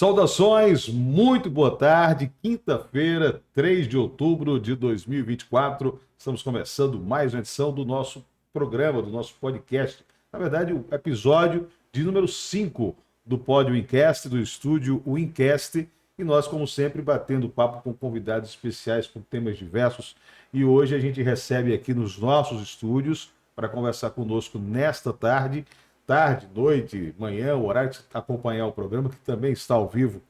Saudações, muito boa tarde, quinta-feira, 3 de outubro de 2024. Estamos começando mais uma edição do nosso programa, do nosso podcast. Na verdade, o episódio de número 5 do Pod Wincast, do estúdio Wincast. E nós, como sempre, batendo papo com convidados especiais, com temas diversos. E hoje a gente recebe aqui nos nossos estúdios, para conversar conosco nesta tarde, noite, manhã, o horário que você acompanhar o programa, que também está ao vivo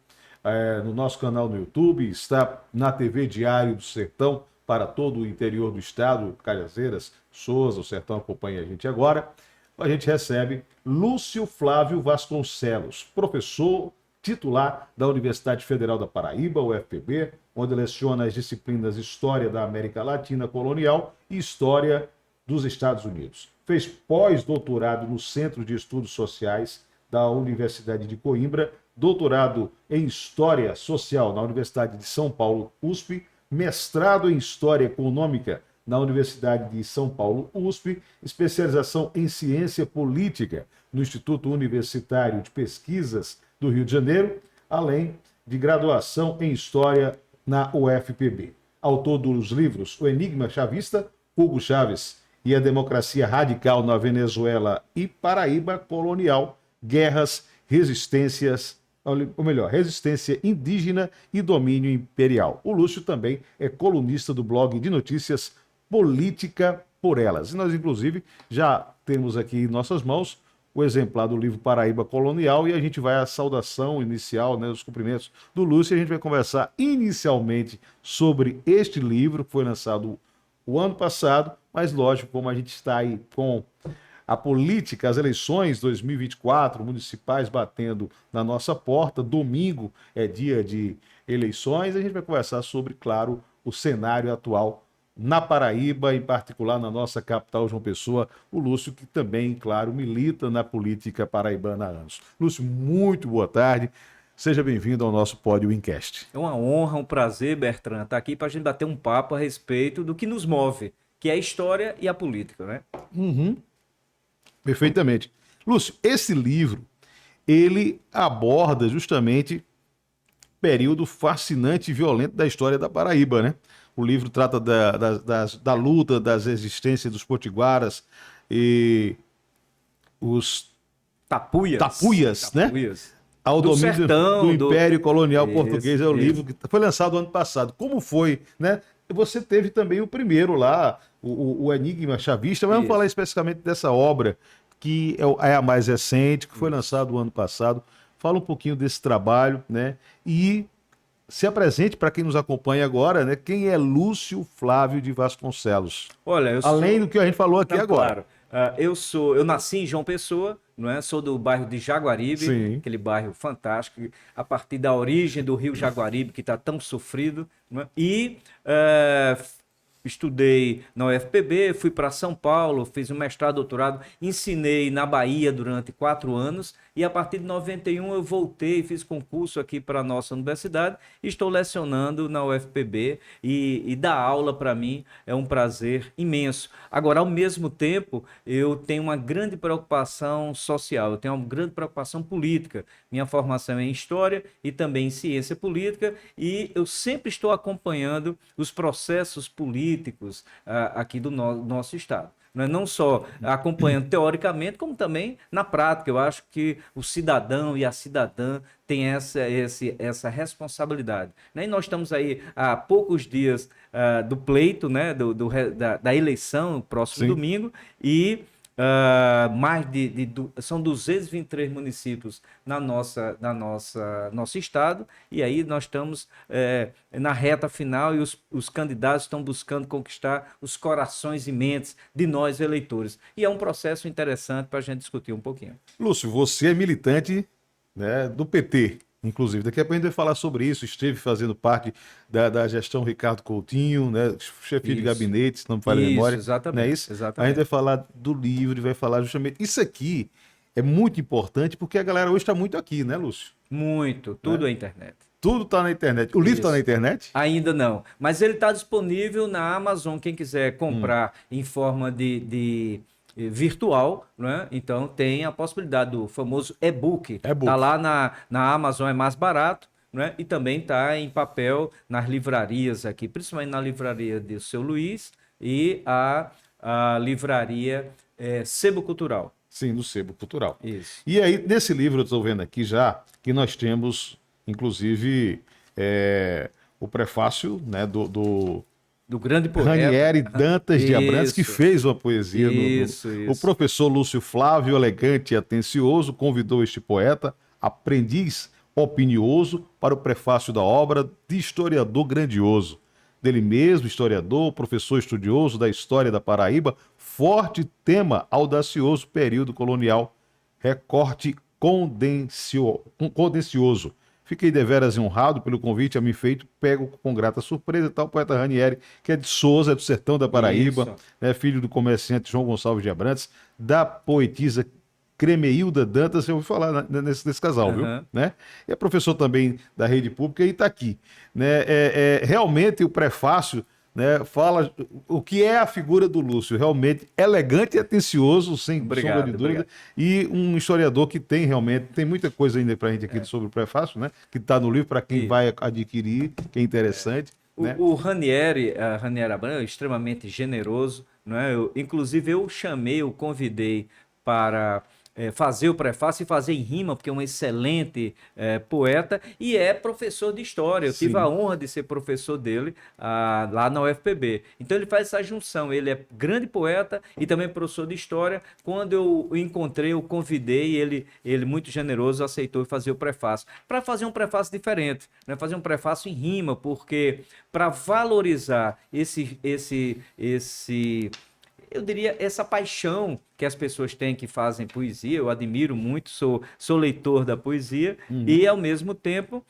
no nosso canal no YouTube, está na TV Diário do Sertão, para todo o interior do estado, Cajazeiras, Souza, o Sertão acompanha a gente agora. A gente recebe Lúcio Flávio Vasconcelos, professor titular da Universidade Federal da Paraíba, UFPB, onde leciona as disciplinas História da América Latina Colonial e História dos Estados Unidos. Fez pós-doutorado no Centro de Estudos Sociais da Universidade de Coimbra, doutorado em História Social na Universidade de São Paulo, USP, mestrado em História Econômica na Universidade de São Paulo, USP, especialização em Ciência Política no Instituto Universitário de Pesquisas do Rio de Janeiro, além de graduação em História na UFPB. Autor dos livros O Enigma Chavista, Hugo Chávez e a Democracia Radical na Venezuela e Paraíba Colonial, Guerras, Resistências, ou melhor, Resistência Indígena e Domínio Imperial. O Lúcio também é colunista do blog de notícias Política por Elas. E nós, inclusive, já temos aqui em nossas mãos o exemplar do livro Paraíba Colonial e a gente vai à saudação inicial, né, os cumprimentos do Lúcio, e a gente vai conversar inicialmente sobre este livro que foi lançado o ano passado, mas lógico, como a gente está aí com a política, as eleições 2024, municipais batendo na nossa porta, domingo é dia de eleições, a gente vai conversar sobre, claro, o cenário atual na Paraíba, em particular na nossa capital, João Pessoa, o Lúcio, que também, claro, milita na política paraibana há anos. Lúcio, muito boa tarde. Seja bem-vindo ao nosso Pod Wincast. É uma honra, um prazer, Bertrand, estar aqui para a gente bater um papo a respeito do que nos move, que é a história e a política, né? Perfeitamente. Lúcio, esse livro, ele aborda justamente período fascinante e violento da história da Paraíba, né? O livro trata da luta, das resistências dos potiguaras e os tapuias, né? Ao Do domínio sertão, do Império Colonial Isso, Português, é o livro que foi lançado ano passado. Como foi, né? Você teve também o primeiro lá, o Enigma Chavista, mas vamos falar especificamente dessa obra, que é a mais recente, que foi lançado o ano passado. Fala um pouquinho desse trabalho, né? E se apresente para quem nos acompanha agora, né? Quem é Lúcio Flávio de Vasconcelos? Olha, Além do que a gente falou aqui agora. Claro. Eu nasci em João Pessoa, não é? Sou do bairro de Jaguaribe, Sim. aquele bairro fantástico, a partir da origem do rio Jaguaribe, que está tão sofrido, não é? E estudei na UFPB, fui para São Paulo, fiz um mestrado, doutorado, ensinei na Bahia durante 4 anos e a partir de 91 eu voltei, fiz concurso aqui para a nossa universidade e estou lecionando na UFPB e dar aula para mim é um prazer imenso. Agora, ao mesmo tempo, eu tenho uma grande preocupação social, eu tenho uma grande preocupação política. Minha formação é em História e também em Ciência Política e eu sempre estou acompanhando os processos políticos aqui do nosso estado. Não só acompanhando teoricamente, como também na prática. Eu acho que o cidadão e a cidadã têm essa responsabilidade, né? E nós estamos aí há poucos dias do pleito, né? Da eleição, no próximo Sim. domingo, e são 223 municípios nosso estado, e aí nós estamos na reta final e os candidatos estão buscando conquistar os corações e mentes de nós eleitores. E é um processo interessante para a gente discutir um pouquinho. Lúcio, você é militante, né, do PT, inclusive. Daqui a pouco a gente vai falar sobre isso. Esteve fazendo parte da gestão Ricardo Coutinho, né, chefe de gabinete, se não me falha a memória. Exatamente, não é isso? exatamente. A gente vai falar do livro e vai falar justamente... Isso aqui é muito importante porque a galera hoje está muito aqui, né, Lúcio? Muito, tudo é internet. Tudo está na internet. O livro está na internet? Ainda não, mas ele está disponível na Amazon. Quem quiser comprar em forma de virtual, né? Então tem a possibilidade do famoso e-book. E-book. Tá lá na Amazon, é mais barato, né? E também tá em papel nas livrarias aqui, principalmente na livraria de Seu Luís e a livraria Sebo Cultural. Sim, do Sebo Cultural. Isso. E aí, nesse livro, eu estou vendo aqui já que nós temos, inclusive, o prefácio, né, do Do grande poeta. Ranieri Dantas de Abrantes, que Isso, fez uma poesia isso, O isso. professor Lúcio Flávio, elegante e atencioso, convidou este poeta, aprendiz opinioso, para o prefácio da obra de historiador grandioso. Dele mesmo, historiador, professor estudioso da história da Paraíba, forte tema audacioso período colonial, recorte condencioso. Fiquei deveras honrado pelo convite a mim feito, pego com grata surpresa, tal poeta Ranieri, que é de Souza, é do sertão da Paraíba, Isso. né, filho do comerciante João Gonçalves de Abrantes, da poetisa Cremeilda Dantas, eu ouvi falar nesse casal, viu? Aham. Né? E é professor também da rede pública e está aqui. Né? Realmente o prefácio, né, fala o que é a figura do Lúcio, realmente elegante e atencioso, sem sombra de Obrigado, dúvida, obrigado. e um historiador que tem realmente, tem muita coisa ainda para a gente aqui sobre o prefácio, né, que está no livro para quem E vai adquirir, que é interessante, né? o Ranieri, Ranieri Abreu, é extremamente generoso, não é? Inclusive, eu chamei, eu convidei para fazer o prefácio e fazer em rima, porque é um excelente poeta e é professor de história. Eu tive a Sim, honra de ser professor dele lá na UFPB. Então, ele faz essa junção. Ele é grande poeta e também professor de história. Quando eu o encontrei, eu convidei, ele muito generoso, aceitou fazer o prefácio. Para fazer um prefácio diferente, né? Fazer um prefácio em rima, porque para valorizar eu diria, essa paixão que as pessoas têm que fazem poesia, eu admiro muito, sou leitor da poesia, e ao mesmo tempo,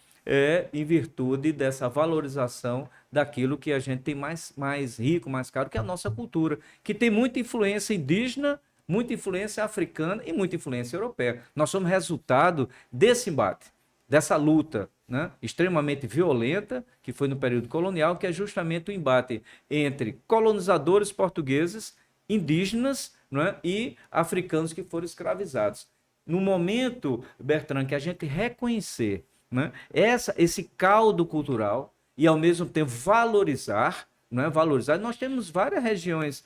em virtude dessa valorização daquilo que a gente tem mais rico, mais caro, que é a nossa cultura, que tem muita influência indígena, muita influência africana e muita influência europeia. Nós somos resultado desse embate, dessa luta, né, extremamente violenta, que foi no período colonial, que é justamente o embate entre colonizadores portugueses, indígenas, né, e africanos que foram escravizados. No momento, Bertrand, que a gente reconhecer, né, esse caldo cultural e, ao mesmo tempo, valorizar, né, valorizar. Nós temos várias regiões,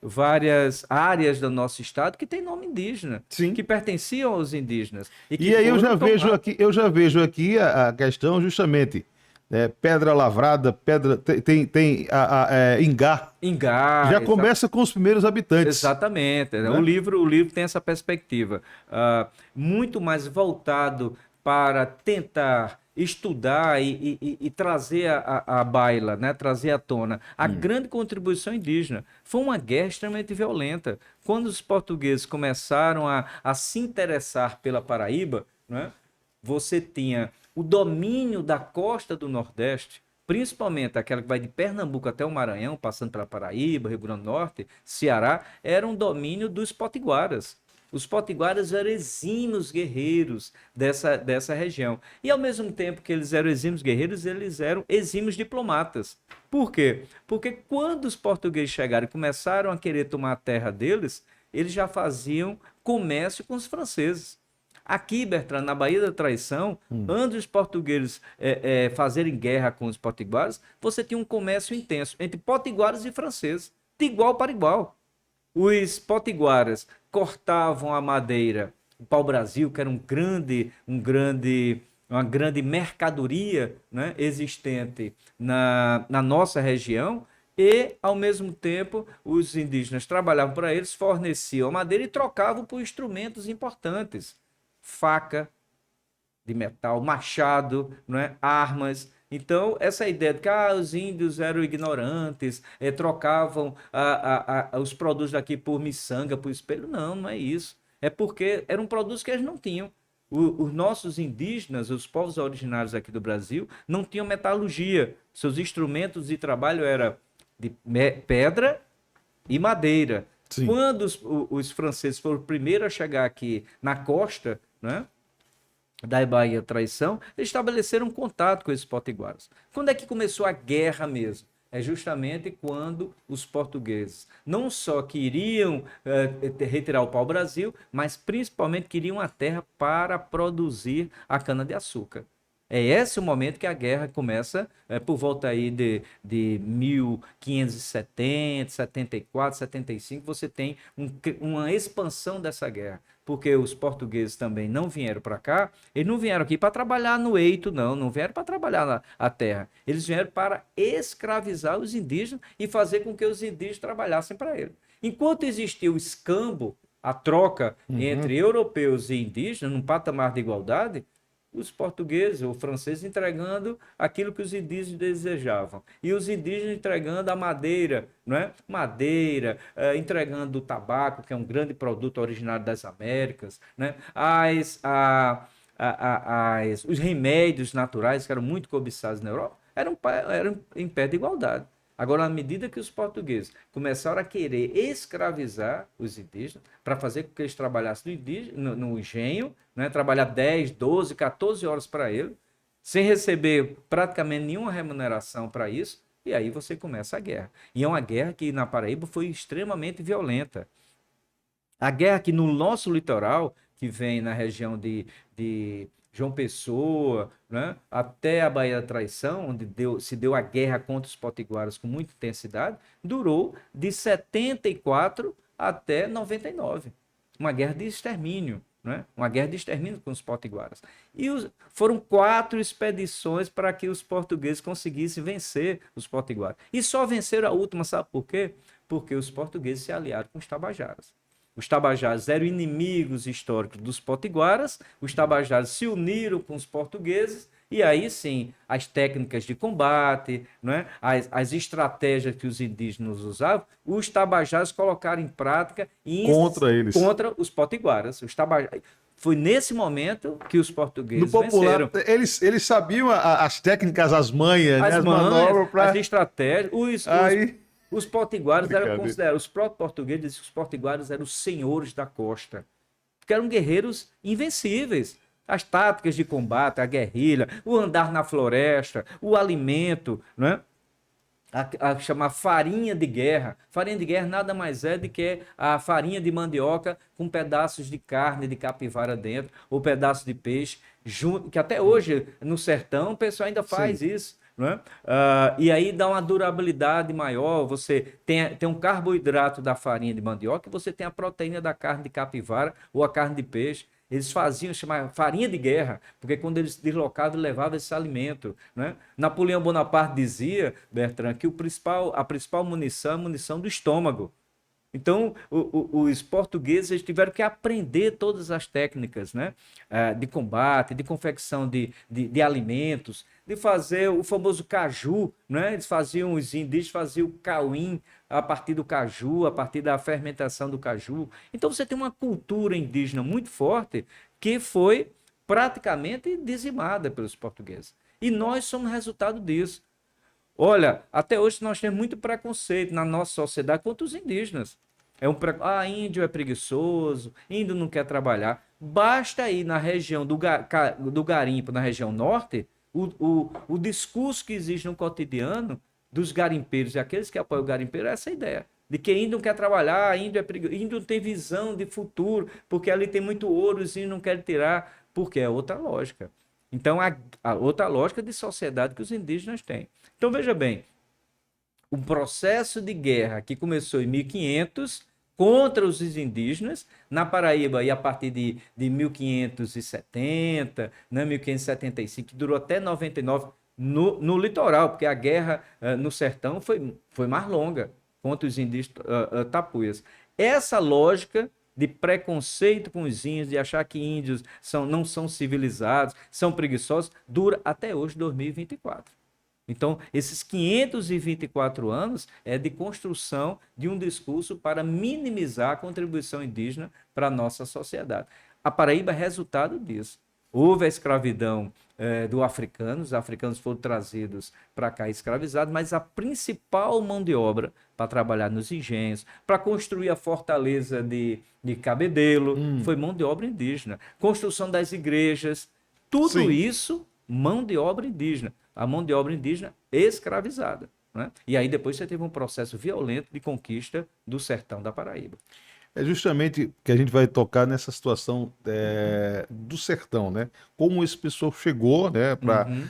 várias áreas do nosso estado que têm nome indígena, sim. que pertenciam aos indígenas e que E aí foram tomados. eu já vejo aqui a questão justamente, pedra lavrada, pedra tem ingá, Ingá, já começa com os primeiros habitantes, exatamente. Né? O né? livro, o livro tem essa perspectiva, muito mais voltado para tentar estudar e trazer à baila, né? Trazer à tona a grande contribuição indígena. Foi uma guerra extremamente violenta. Quando os portugueses começaram a se interessar pela Paraíba, né? Você tinha o domínio da costa do Nordeste, principalmente aquela que vai de Pernambuco até o Maranhão, passando pela Paraíba, Rio Grande do Norte, Ceará, era um domínio dos potiguaras. Os potiguaras eram exímios guerreiros dessa região. E ao mesmo tempo que eles eram exímios guerreiros, eles eram exímios diplomatas. Por quê? Porque quando os portugueses chegaram e começaram a querer tomar a terra deles, eles já faziam comércio com os franceses. Aqui, Bertrand, na Baía da Traição, antes dos portugueses fazerem guerra com os potiguares, você tinha um comércio intenso entre potiguares e franceses, de igual para igual. Os potiguaras cortavam a madeira, o pau-brasil, que era uma grande mercadoria, né, existente na nossa região, e, ao mesmo tempo, os indígenas trabalhavam para eles, forneciam a madeira e trocavam por instrumentos importantes, faca de metal, machado, não é? Armas. Então, essa ideia de que os índios eram ignorantes, trocavam os produtos daqui por miçanga, por espelho, não é isso. É porque eram produtos que eles não tinham. Os nossos indígenas, os povos originários aqui do Brasil, não tinham metalurgia. Seus instrumentos de trabalho eram de pedra e madeira. Sim. Quando os franceses foram os primeiros a chegar aqui na costa, né, da Bahia Traição, eles estabeleceram um contato com esses potiguaras. Quando é que começou a guerra mesmo? é justamente quando os portugueses não só queriam retirar o pau-brasil, mas principalmente queriam a terra para produzir a cana-de-açúcar. É esse o momento que a guerra começa, por volta aí de 1570, 74, 75, você tem uma expansão dessa guerra, porque os portugueses também não vieram para cá, eles não vieram aqui para trabalhar no eito, não vieram para trabalhar a terra, eles vieram para escravizar os indígenas e fazer com que os indígenas trabalhassem para eles. Enquanto existia o escambo, a troca entre europeus e indígenas, num patamar de igualdade, os portugueses ou franceses entregando aquilo que os indígenas desejavam. E os indígenas entregando a madeira, não é? Madeira, entregando o tabaco, que é um grande produto originário das Américas, né? Os remédios naturais, que eram muito cobiçados na Europa, eram em pé de igualdade. Agora, à medida que os portugueses começaram a querer escravizar os indígenas, para fazer com que eles trabalhassem no engenho, né? Trabalhar 10, 12, 14 horas para ele, sem receber praticamente nenhuma remuneração para isso, e aí você começa a guerra. E é uma guerra que na Paraíba foi extremamente violenta. A guerra aqui no nosso litoral, que vem na região de João Pessoa, né, até a Baía da Traição, onde se deu a guerra contra os potiguaras com muita intensidade, durou de 74 até 99. Uma guerra de extermínio. Né? Uma guerra de extermínio com os potiguaras. E foram 4 expedições para que os portugueses conseguissem vencer os potiguaras. E só venceram a última, sabe por quê? Porque os portugueses se aliaram com os tabajaras. Os tabajaras eram inimigos históricos dos potiguaras, os tabajaras se uniram com os portugueses, e aí sim, as técnicas de combate, né, as estratégias que os indígenas usavam, os tabajaras colocaram em prática contra eles. Contra os potiguaras. Foi nesse momento que os portugueses no popular, venceram. Eles sabiam as técnicas, as manhas, as manobras, as estratégias. Os potiguares eram considerados, os próprios portugueses diziam que os potiguares eram os senhores da costa, porque eram guerreiros invencíveis. As táticas de combate, a guerrilha, o andar na floresta, o alimento, né? A chamar farinha de guerra. Farinha de guerra nada mais é do que a farinha de mandioca com pedaços de carne de capivara dentro, ou pedaços de peixe, junto, que até hoje no sertão o pessoal ainda faz isso. Né? E aí dá uma durabilidade maior, você tem um carboidrato da farinha de mandioca e você tem a proteína da carne de capivara ou a carne de peixe. Eles faziam chamar farinha de guerra, porque quando eles deslocavam, levavam esse alimento. Né? Napoleão Bonaparte dizia, Bertrand, que a principal munição é a munição do estômago. Então, os portugueses eles tiveram que aprender todas as técnicas, né? De combate, de confecção de alimentos, de fazer o famoso caju. Né? Os indígenas faziam o cauim a partir do caju, a partir da fermentação do caju. Então, você tem uma cultura indígena muito forte que foi praticamente dizimada pelos portugueses. E nós somos resultado disso. Olha, até hoje nós temos muito preconceito na nossa sociedade contra os indígenas. Índio é preguiçoso, índio não quer trabalhar. Basta ir na região do garimpo, na região norte, o discurso que existe no cotidiano dos garimpeiros e aqueles que apoiam o garimpeiro é essa ideia. De que índio não quer trabalhar, índio é preguiçoso, índio não tem visão de futuro, porque ali tem muito ouro, os índios não querem tirar, porque é outra lógica. Então, a outra lógica de sociedade que os indígenas têm. Então, veja bem, o processo de guerra que começou em 1500 contra os indígenas, na Paraíba, e a partir de 1570, né, 1575, que durou até 99, no litoral, porque a guerra no sertão foi mais longa contra os indígenas tapuias. Essa lógica de preconceito com os índios, de achar que índios não são civilizados, são preguiçosos, dura até hoje, 2024. Então, esses 524 anos é de construção de um discurso para minimizar a contribuição indígena para a nossa sociedade. A Paraíba é resultado disso. Houve a escravidão dos africanos, os africanos foram trazidos para cá escravizados, mas a principal mão de obra para trabalhar nos engenhos, para construir a fortaleza de Cabedelo, foi mão de obra indígena. Construção das igrejas, tudo isso, mão de obra indígena. A mão de obra indígena escravizada. né? E aí depois você teve um processo violento de conquista do sertão da Paraíba. É justamente que a gente vai tocar nessa situação do sertão, né? Como esse pessoal chegou, né? Uhum,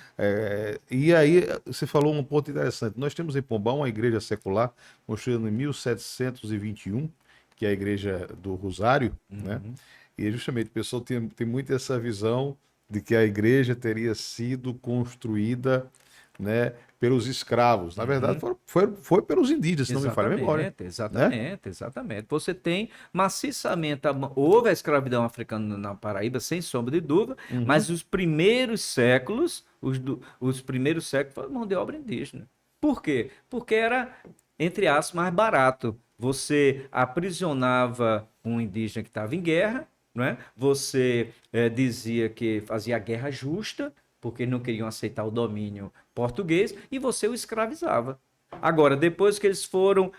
E aí você falou um ponto interessante. Nós temos em Pombal uma igreja secular construída em 1721, que é a igreja do Rosário, né? uhum, E justamente o pessoal tem muito essa visão de que a igreja teria sido construída, né, pelos escravos. Na verdade, uhum. foi pelos indígenas, se não me falha a memória, Exatamente, né? exatamente, exatamente. Você tem maciçamente, houve a escravidão africana na Paraíba, sem sombra de dúvida, Uhum. mas os primeiros séculos, os primeiros séculos foi mão de obra indígena. Por quê? Porque era, entre aspas, mais barato. Você aprisionava um indígena que estava em guerra, não é? Você dizia que fazia guerra justa, porque não queriam aceitar o domínio português, e você o escravizava. Agora, depois que eles foram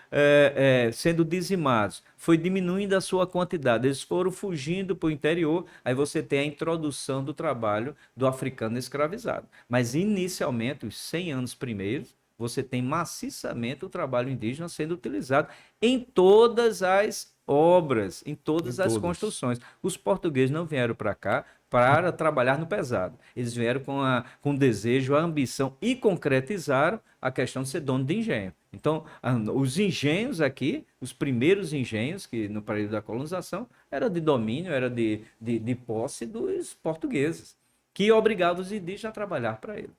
sendo dizimados, foi diminuindo a sua quantidade, eles foram fugindo para o interior, aí você tem a introdução do trabalho do africano escravizado. Mas, inicialmente, os 100 anos primeiros, você tem maciçamente o trabalho indígena sendo utilizado em todas as obras, em Em todas as todas. construções. Os portugueses não vieram para cá para trabalhar no pesado. Eles vieram com o desejo, a ambição e concretizaram a questão de ser dono de engenho. Então, os engenhos aqui, os primeiros engenhos, que no período da colonização, era de domínio, era de posse dos portugueses, que obrigavam os indígenas a trabalhar para ele.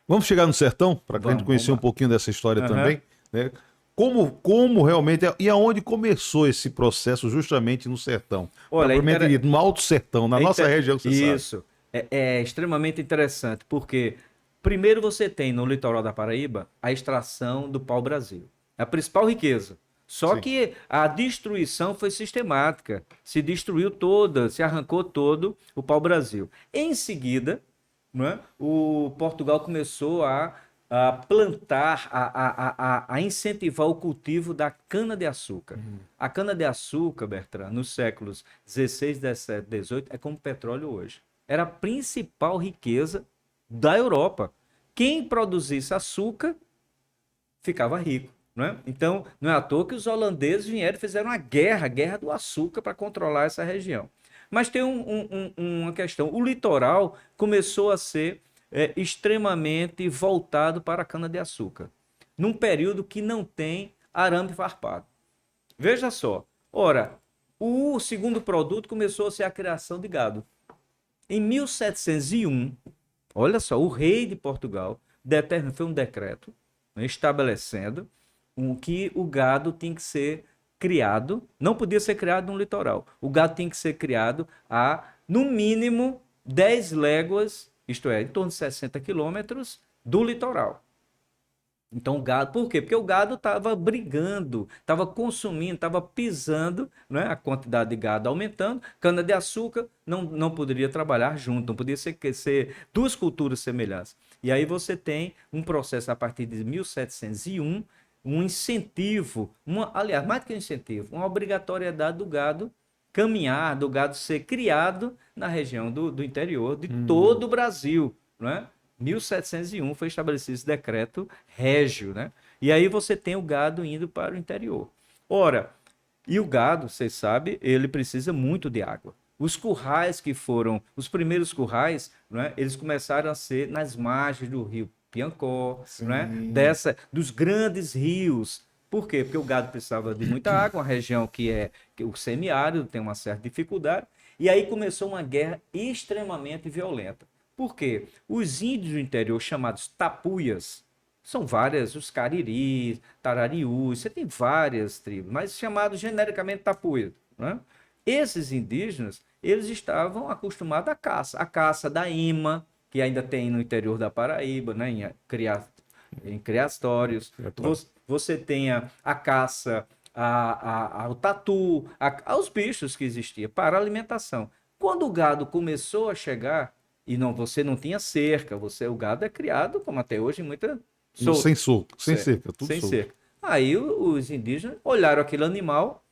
Vamos chegar no sertão, para a gente Vamos conhecer um lá. pouquinho dessa história Aham. também, né? Como realmente, e aonde começou esse processo justamente no sertão? Olha, Propriamente dito, no Alto Sertão, na nossa região, você sabe. isso. É extremamente interessante, porque primeiro você tem no litoral da Paraíba a extração do pau-brasil. É a principal riqueza. Só Sim. que a destruição foi sistemática. Se destruiu toda, se arrancou todo o pau-brasil. Em seguida, né, o Portugal começou a plantar, a incentivar o cultivo da cana-de-açúcar. A cana-de-açúcar, Bertrand, nos séculos 16, 17, 18, é como petróleo hoje. Era a principal riqueza da Europa. Quem produzisse açúcar ficava rico. Né? Então, não é à toa que os holandeses vieram e fizeram a guerra do açúcar para controlar essa região. Mas tem uma questão: o litoral começou a ser extremamente voltado para a cana-de-açúcar, num período que não tem arame farpado. Veja só, ora, o segundo produto começou a ser a criação de gado. Em 1701, olha só, o rei de Portugal determinou, foi um decreto, né, estabelecendo que o gado tinha que ser criado, não podia ser criado no litoral. O gado tinha que ser criado no mínimo, 10 léguas, isto é, em torno de 60 quilômetros do litoral. Então o gado, por quê? Porque o gado estava brigando, estava consumindo, estava pisando, né? A quantidade de gado aumentando, cana-de-açúcar não poderia trabalhar junto, não podia ser duas culturas semelhantes. E aí você tem um processo a partir de 1701, um incentivo, aliás, mais do que um incentivo, uma obrigatoriedade do gado caminhar, do gado ser criado na região do interior de todo o Brasil, não é? 1701 foi estabelecido esse decreto régio, né? E aí você tem o gado indo para o interior. Ora, e o gado, vocês sabem, ele precisa muito de água. Os currais que foram, os primeiros currais, né, eles começaram a ser nas margens do rio Piancó, né, Sim. dos grandes rios. Por quê? Porque o gado precisava de muita água, uma região que o semiárido tem uma certa dificuldade, e aí começou uma guerra extremamente violenta. Por quê? Os índios do interior, chamados tapuias, são várias, os cariris, tararius, você tem várias tribos, mas chamados genericamente tapuias, né? Esses indígenas, eles estavam acostumados à caça da ima, que ainda tem no interior da Paraíba, né? Em criatórios. Você tem a caça ao tatu, aos bichos que existiam para alimentação. Quando o gado começou a chegar, e não, você não tinha cerca, o gado é criado, como até hoje, muita Sem solto, soco, sem certo, cerca, tudo sem solto. cerca. Aí os indígenas olharam aquele animal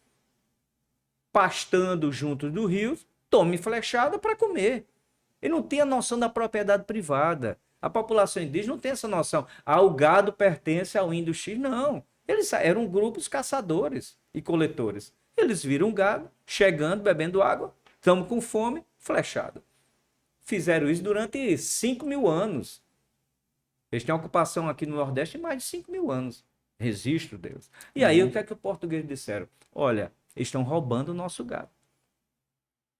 pastando junto do rio, tome flechada para comer. Ele não tinha noção da propriedade privada. A população indígena não tem essa noção. Ah, o gado pertence ao índio X. Não. Eles eram grupos caçadores e coletores. Eles viram um gado chegando, bebendo água, estamos com fome, flechado. Fizeram isso durante 5.000 anos. Eles têm ocupação aqui no Nordeste de mais de 5.000 anos. Registro deles. E aí, o que é que os portugueses disseram? Olha, eles estão roubando o nosso gado.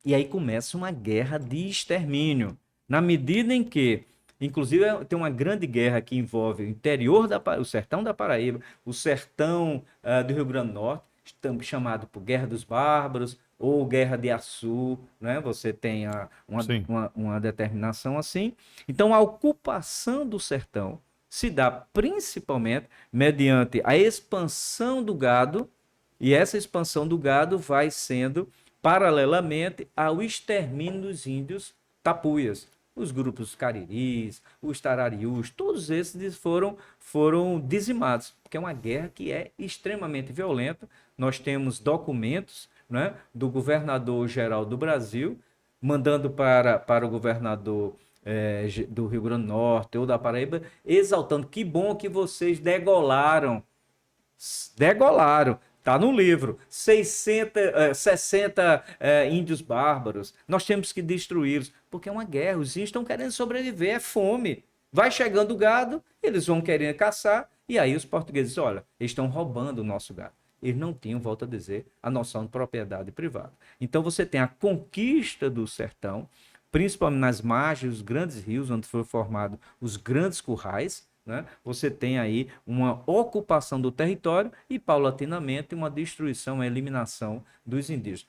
E aí começa uma guerra de extermínio. Na medida em que, inclusive, tem uma grande guerra que envolve o interior, o sertão da Paraíba, o sertão do Rio Grande do Norte, chamado por Guerra dos Bárbaros ou Guerra de Açu, né? Você tem uma determinação assim. Então, a ocupação do sertão se dá principalmente mediante a expansão do gado, e essa expansão do gado vai sendo paralelamente ao extermínio dos índios tapuias. Os grupos cariris, os tararius, todos esses foram dizimados, porque é uma guerra que é extremamente violenta. Nós temos documentos, né, do governador-geral do Brasil, mandando para o governador do Rio Grande do Norte ou da Paraíba, exaltando que bom que vocês degolaram. Está no livro. 60 índios bárbaros. Nós temos que destruí-los. Porque é uma guerra. Os índios estão querendo sobreviver. É fome. Vai chegando o gado, eles vão querer caçar. E aí os portugueses, olha, eles estão roubando o nosso gado. Eles não tinham, volto a dizer, a noção de propriedade privada. Então você tem a conquista do sertão, principalmente nas margens dos grandes rios, onde foram formados os grandes currais, né? Você tem aí uma ocupação do território e, paulatinamente, uma destruição, uma eliminação dos indígenas.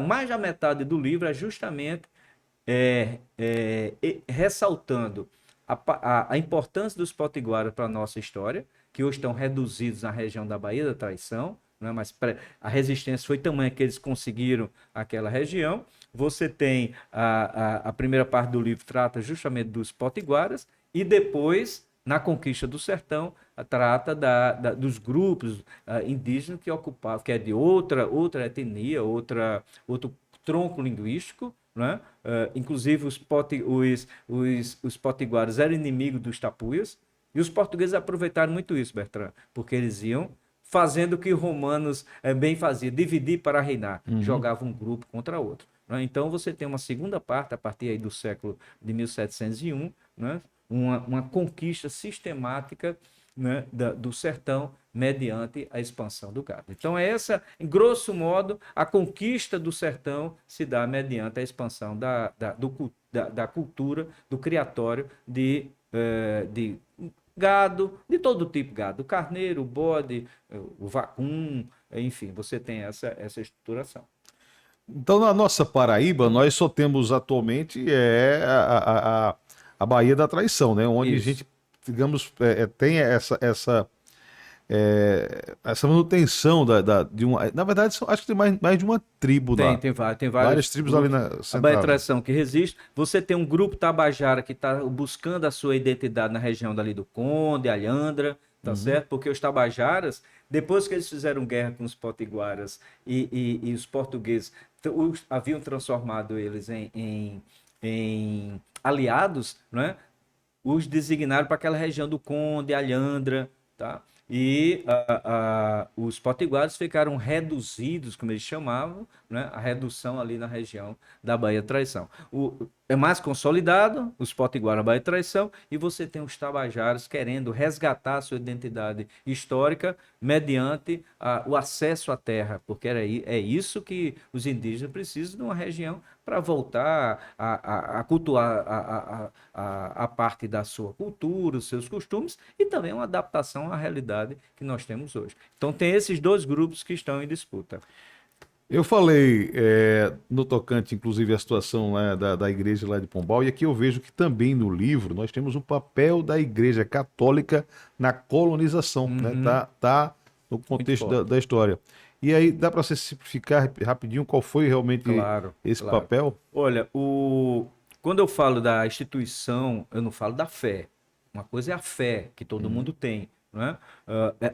Mais da metade do livro é justamente ressaltando a importância dos potiguaras para a nossa história, que hoje estão reduzidos na região da Baía da Traição, né? Mas a resistência foi tamanha que eles conseguiram aquela região. Você tem a primeira parte do livro trata justamente dos potiguaras, e depois, na conquista do sertão, trata dos grupos indígenas que ocupavam, que é de outra etnia, outro tronco linguístico, né? Inclusive os potiguaras eram inimigos dos tapuias, e os portugueses aproveitaram muito isso, Bertrand, porque eles iam fazendo o que os romanos bem faziam, dividir para reinar, jogavam um grupo contra outro. Né? Então você tem uma segunda parte, a partir aí do século de 1701, né? Uma conquista sistemática, né, do sertão mediante a expansão do gado. Então essa, em grosso modo, a conquista do sertão se dá mediante a expansão da cultura, do criatório de gado, de todo tipo de gado, o carneiro, o bode, o vacum, enfim, você tem essa estruturação. Então, na nossa Paraíba, nós só temos atualmente a Baía da Traição, né? Onde Isso. a gente, digamos, tem essa manutenção de uma. Na verdade, acho que tem mais de uma tribo lá. Tem várias Várias tribos ali na a Baía central. da Traição que resiste. Você tem um grupo Tabajara que está buscando a sua identidade na região dali do Conde, Alhandra, tá certo? Porque os Tabajaras, depois que eles fizeram guerra com os potiguaras e os portugueses haviam transformado eles em aliados, né? Os designaram para aquela região do Conde, Alhandra, tá? E os potiguares ficaram reduzidos, como eles chamavam, né? A redução ali na região da Baía da Traição. É mais consolidado, os potiguares na Baía da Traição, e você tem os tabajaras querendo resgatar a sua identidade histórica mediante o acesso à terra, porque é isso que os indígenas precisam de uma região para voltar a cultuar a parte da sua cultura, os seus costumes, e também uma adaptação à realidade que nós temos hoje. Então tem esses dois grupos que estão em disputa. Eu falei no tocante, inclusive, a situação, né, da igreja lá de Pombal, e aqui eu vejo que também no livro nós temos o papel da igreja católica na colonização, né? Tá no contexto da história. E aí dá para você simplificar rapidinho qual foi realmente esse papel? Olha, quando eu falo da instituição, eu não falo da fé. Uma coisa é a fé, que todo mundo tem, né?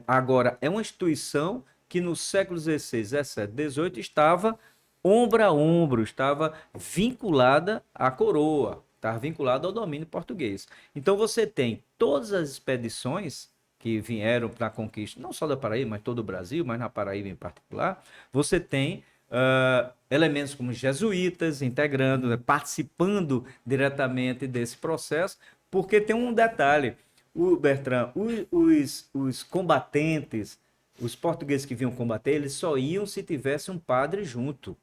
Agora, é uma instituição que no século XVI, XVII, XVIII estava ombro a ombro, estava vinculada à coroa, estava vinculado ao domínio português. Então você tem todas as expedições que vieram para a conquista, não só da Paraíba, mas todo o Brasil, mas na Paraíba em particular, você tem elementos como jesuítas integrando, né, participando diretamente desse processo, porque tem um detalhe, o Bertrand, os combatentes, os portugueses que vinham combater, eles só iam se tivesse um padre junto,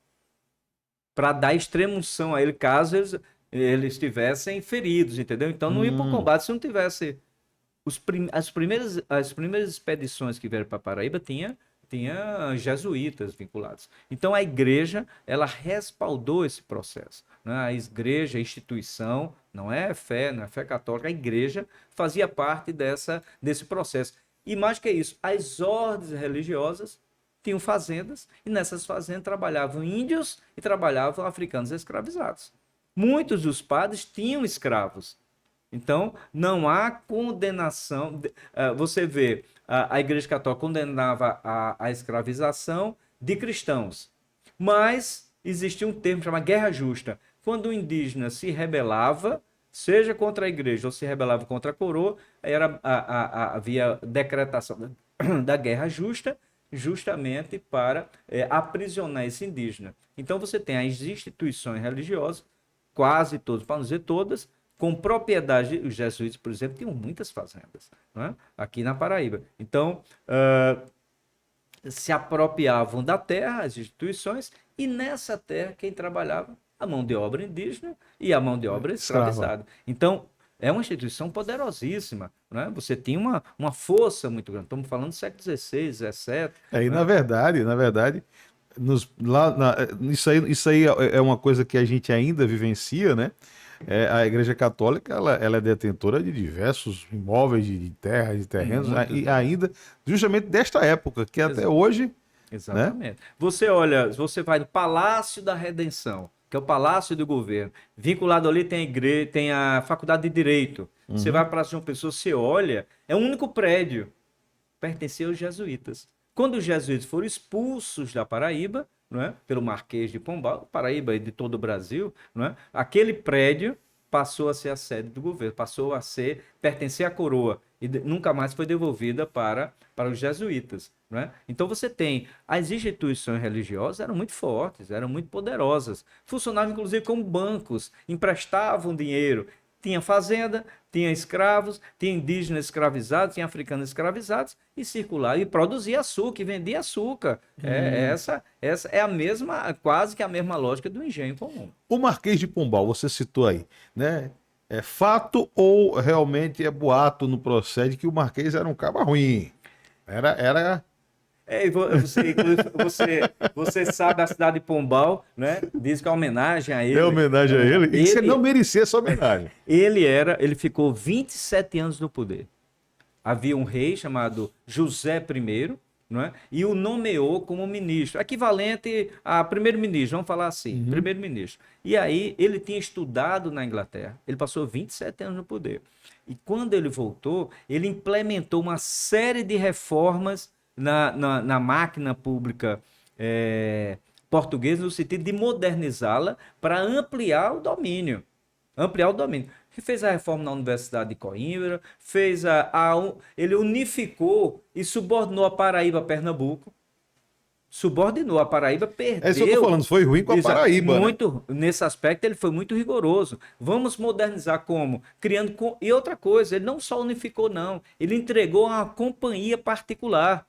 para dar extrema-unção a ele, caso eles estivessem feridos, entendeu? Então não ia para o combate se não tivesse as primeiras expedições que vieram para Paraíba tinha jesuítas vinculados. Então a igreja ela respaldou esse processo, né? A igreja, a instituição, não é fé católica, a igreja fazia parte desse processo. E mais que isso, as ordens religiosas tinham fazendas e nessas fazendas trabalhavam índios e trabalhavam africanos escravizados. Muitos dos padres tinham escravos. Então, não há condenação. Você vê, a Igreja Católica condenava a escravização de cristãos, mas existia um termo chamado guerra justa. Quando o indígena se rebelava, seja contra a igreja ou se rebelava contra a coroa, havia decretação da guerra justa, justamente para aprisionar esse indígena. Então, você tem as instituições religiosas, quase todas, para não dizer todas, com propriedade. Os jesuítas, por exemplo, tinham muitas fazendas, né? Aqui na Paraíba. Então, se apropriavam da terra, as instituições, e nessa terra quem trabalhava? A mão de obra indígena e a mão de obra escravizada. Então, é uma instituição poderosíssima, né? Você tinha uma força muito grande. Estamos falando do século XVI, XVII. E né? na verdade, isso aí é uma coisa que a gente ainda vivencia, né? A Igreja Católica ela é detentora de diversos imóveis de terras, de terrenos, e ainda justamente desta época, que até hoje. Exatamente. Né? Você vai no Palácio da Redenção, que é o Palácio do Governo. Vinculado ali tem a igreja, tem a Faculdade de Direito. Você vai para João Pessoa, você olha, é um único prédio, pertencia aos jesuítas. Quando os jesuítas foram expulsos da Paraíba, não é? Pelo Marquês de Pombal, Paraíba e de todo o Brasil, não é? Aquele prédio passou a ser a sede do governo, passou a pertencer à coroa e nunca mais foi devolvida para os jesuítas. Não é? Então você tem, as instituições religiosas eram muito fortes, eram muito poderosas, funcionavam inclusive como bancos, emprestavam dinheiro, tinha fazenda, tinha escravos, tinha indígenas escravizados, tinha africanos escravizados e circulava e produzia açúcar e vendia açúcar. Essa é a mesma, quase que a mesma lógica do engenho comum. O Marquês de Pombal, você citou aí, né? É fato ou realmente é boato no procede que o Marquês era um caba ruim? Era... Você sabe a cidade de Pombal, né? Diz que é homenagem a ele. É homenagem a ele. E que você não merecia essa homenagem. Ele ficou 27 anos no poder. Havia um rei chamado José I, não é? E o nomeou como ministro, equivalente a primeiro-ministro, vamos falar assim, primeiro-ministro. E aí ele tinha estudado na Inglaterra, ele passou 27 anos no poder. E quando ele voltou, ele implementou uma série de reformas na máquina pública portuguesa, no sentido de modernizá-la para ampliar o domínio. Fez a reforma na Universidade de Coimbra, ele unificou e subordinou a Paraíba a Pernambuco. Subordinou a Paraíba, perdeu. É isso que eu tô falando, foi ruim com a Paraíba. Muito, né? Nesse aspecto, ele foi muito rigoroso. Vamos modernizar como? E outra coisa, ele não só unificou, não. Ele entregou a uma companhia particular.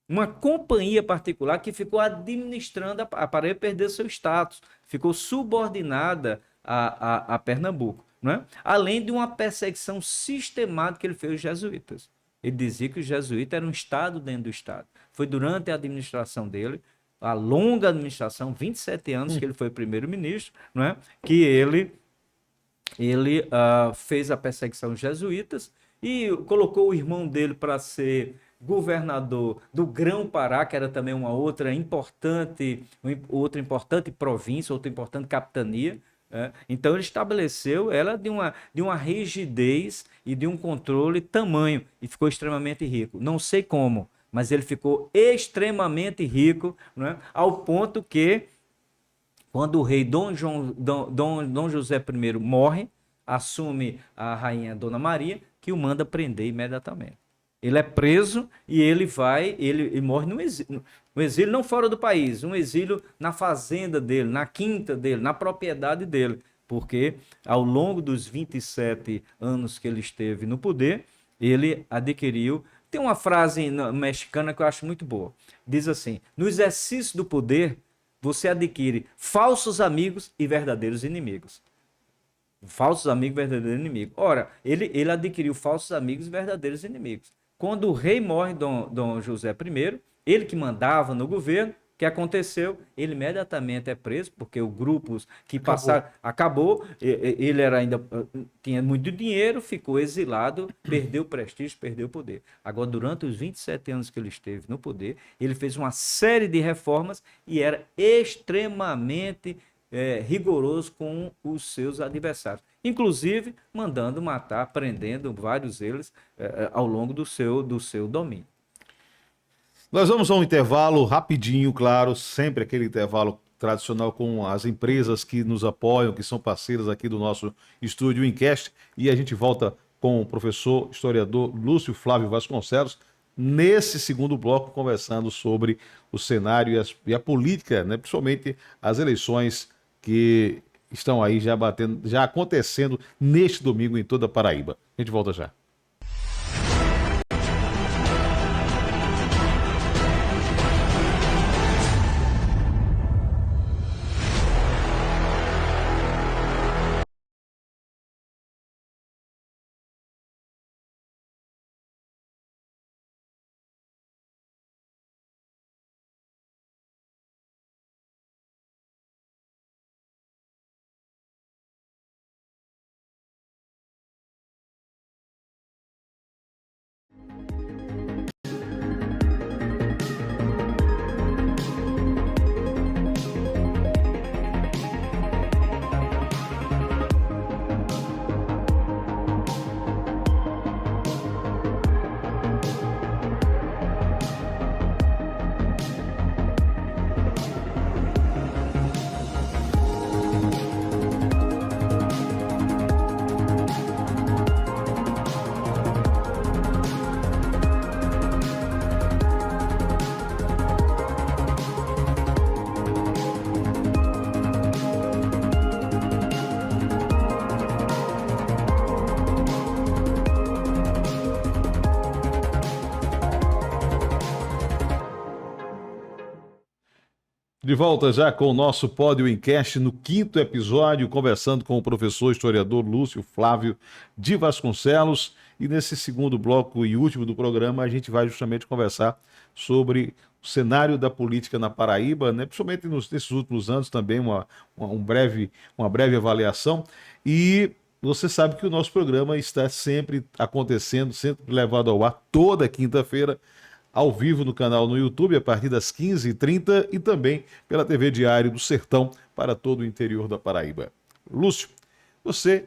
Uma companhia particular que ficou administrando a Paraíba, perdeu seu status. Ficou subordinada a Pernambuco. Né? Além de uma perseguição sistemática que ele fez aos jesuítas. Ele dizia que os jesuítas eram um Estado dentro do Estado. Foi durante a administração dele, a longa administração, 27 anos que ele foi primeiro-ministro, né? Que ele fez a perseguição aos jesuítas e colocou o irmão dele para ser governador do Grão-Pará, que era também uma outra importante província, outra importante capitania. Então ele estabeleceu ela de uma rigidez e de um controle tamanho e ficou extremamente rico. Não sei como, mas ele ficou extremamente rico, né? Ao ponto que Quando o rei Dom José I morre, assume a rainha Dona Maria, que o manda prender imediatamente. Ele é preso e ele morre no exílio. Um exílio não fora do país, um exílio na fazenda dele, na quinta dele, na propriedade dele. Porque ao longo dos 27 anos que ele esteve no poder, ele adquiriu. Tem uma frase mexicana que eu acho muito boa. Diz assim: no exercício do poder, você adquire falsos amigos e verdadeiros inimigos. Falsos amigos e verdadeiros inimigos. Ora, ele adquiriu falsos amigos e verdadeiros inimigos. Quando o rei morre, Dom José I, ele que mandava no governo, o que aconteceu? Ele imediatamente é preso, porque o grupo que passaram acabou. Ele era ainda tinha muito dinheiro, ficou exilado, perdeu o prestígio, perdeu o poder. Agora, durante os 27 anos que ele esteve no poder, ele fez uma série de reformas e era extremamente rigoroso com os seus adversários, inclusive mandando matar, prendendo vários deles ao longo do seu domínio. Nós vamos a um intervalo rapidinho, claro, sempre aquele intervalo tradicional com as empresas que nos apoiam, que são parceiras aqui do nosso estúdio Incast, e a gente volta com o professor historiador Lúcio Flávio Vasconcelos, nesse segundo bloco, conversando sobre o cenário e a política, né, principalmente as eleições que estão aí já acontecendo neste domingo em toda a Paraíba. A gente volta já. De volta já com o nosso Pódio Incast no 5º episódio, conversando com o professor historiador Lúcio Flávio de Vasconcelos. E nesse segundo bloco e último do programa, a gente vai justamente conversar sobre o cenário da política na Paraíba, né? Principalmente nesses últimos anos também, uma breve avaliação. E você sabe que o nosso programa está sempre acontecendo, sempre levado ao ar toda quinta-feira, ao vivo no canal no YouTube, a partir das 15h30 e também pela TV Diário do Sertão para todo o interior da Paraíba. Lúcio, você,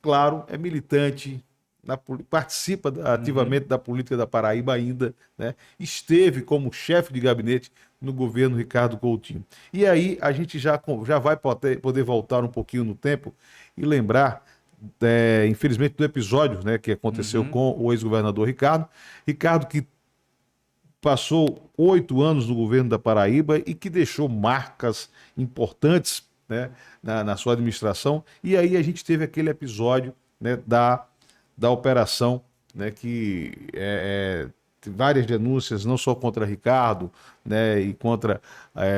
claro, é militante, participa ativamente da política da Paraíba ainda, né? Esteve como chefe de gabinete no governo Ricardo Coutinho. E aí a gente já vai poder voltar um pouquinho no tempo e lembrar, infelizmente, do episódio, né, que aconteceu com o ex-governador Ricardo. Ricardo, que passou 8 anos no governo da Paraíba e que deixou marcas importantes, né, na sua administração. E aí a gente teve aquele episódio, né, da operação, né, que tem várias denúncias, não só contra Ricardo, né, e contra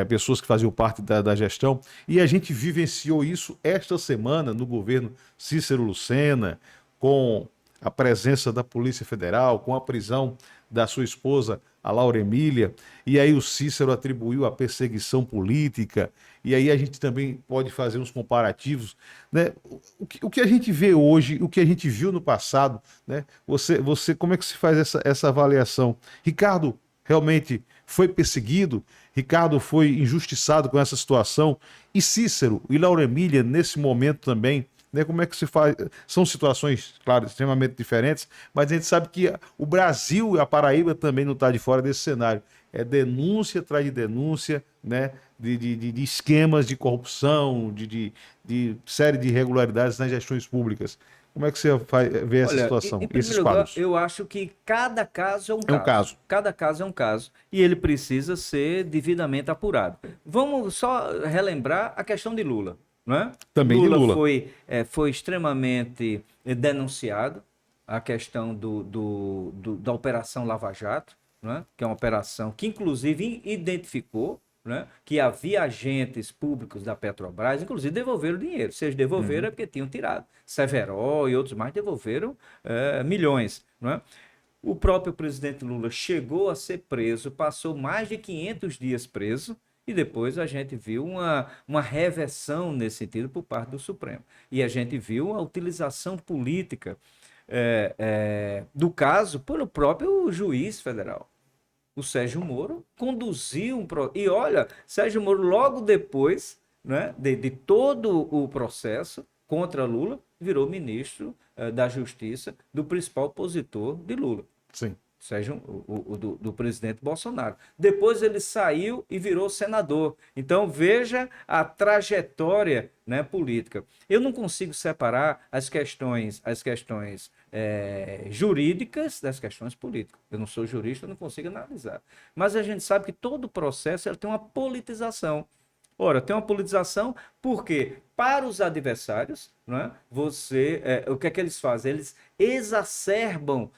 pessoas que faziam parte da gestão. E a gente vivenciou isso esta semana no governo Cícero Lucena, com a presença da Polícia Federal, com a prisão da sua esposa, a Laura Emília, e aí o Cícero atribuiu a perseguição política, e aí a gente também pode fazer uns comparativos, né? O que a gente vê hoje, o que a gente viu no passado, né? Você como é que se faz essa avaliação? Ricardo realmente foi perseguido? Ricardo foi injustiçado com essa situação? E Cícero e Laura Emília, nesse momento também, né? Como é que se faz? São situações, claro, extremamente diferentes, mas a gente sabe que o Brasil e a Paraíba também não está de fora desse cenário. É denúncia atrás de denúncia, né? De esquemas de corrupção, de série de irregularidades nas gestões públicas. Como é que você vê essa Olha, situação, em esses primeiro lugar, quadros? eu acho que cada caso é um É um caso. caso. Cada caso é um caso. E ele precisa ser devidamente apurado. Vamos só relembrar a questão de Lula, não é? Também de Lula Lula. foi extremamente denunciado, a questão da Operação Lava Jato, não é? Que é uma operação que, inclusive, identificou, né, que havia agentes públicos da Petrobras, inclusive devolveram dinheiro. Se eles devolveram Uhum. é porque tinham tirado. Severo e outros mais devolveram milhões. Não é? O próprio presidente Lula chegou a ser preso, passou mais de 500 dias preso, e depois a gente viu uma reversão nesse sentido por parte do Supremo. E a gente viu a utilização política do caso pelo próprio juiz federal. O Sérgio Moro conduziu E olha, Sérgio Moro, logo depois, né, de todo o processo contra Lula, virou ministro da Justiça do principal opositor de Lula. Sim. Sérgio, do presidente Bolsonaro. Depois ele saiu e virou senador. Então veja a trajetória, né, política. Eu não consigo separar as questões jurídicas das questões políticas. Eu não sou jurista, eu não consigo analisar. Mas a gente sabe que todo o processo ele tem uma politização. Ora, tem uma politização porque, para os adversários, não é? O que é que eles fazem? Eles exacerbam,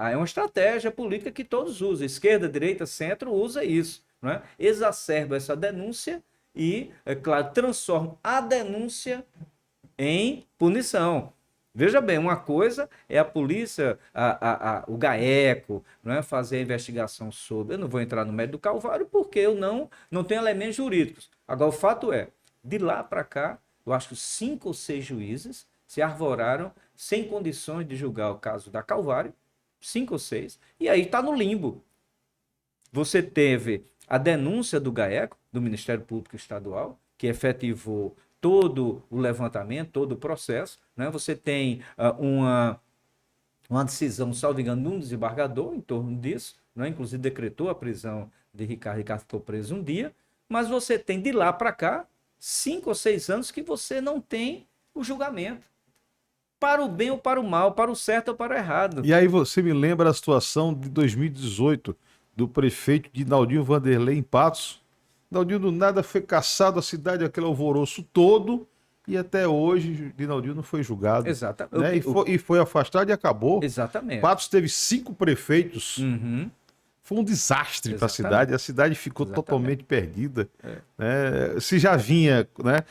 é uma estratégia política que todos usam, esquerda, direita, centro, usa isso, não é? Exacerba essa denúncia e, é claro, transforma a denúncia em punição. Veja bem, uma coisa é a polícia, o GAECO, não é, fazer a investigação sobre. Eu não vou entrar no mérito do Calvário porque eu não tenho elementos jurídicos. Agora, o fato é, de lá para cá, eu acho que 5 ou 6 juízes se arvoraram sem condições de julgar o caso da Calvário, 5 ou 6, e aí está no limbo. Você teve a denúncia do GAECO, do Ministério Público Estadual, que efetivou todo o levantamento, todo o processo, né? Você tem uma decisão, salvo engano, de um desembargador em torno disso, né? Inclusive decretou a prisão de Ricardo. Ricardo ficou preso um dia, mas você tem de lá para cá 5 ou 6 anos que você não tem o julgamento. Para o bem ou para o mal, para o certo ou para o errado. E aí você me lembra a situação de 2018 do prefeito Dinaldinho Vanderlei em Patos. Dinaldinho do nada foi caçado, a cidade, aquele alvoroço todo, e até hoje Dinaldinho não foi julgado, né? Exatamente. E foi afastado e acabou. Exatamente. Patos teve 5 prefeitos. Uhum. Foi um desastre para Exatamente. a cidade ficou Exatamente. totalmente perdida. É. Né? Se já vinha, né,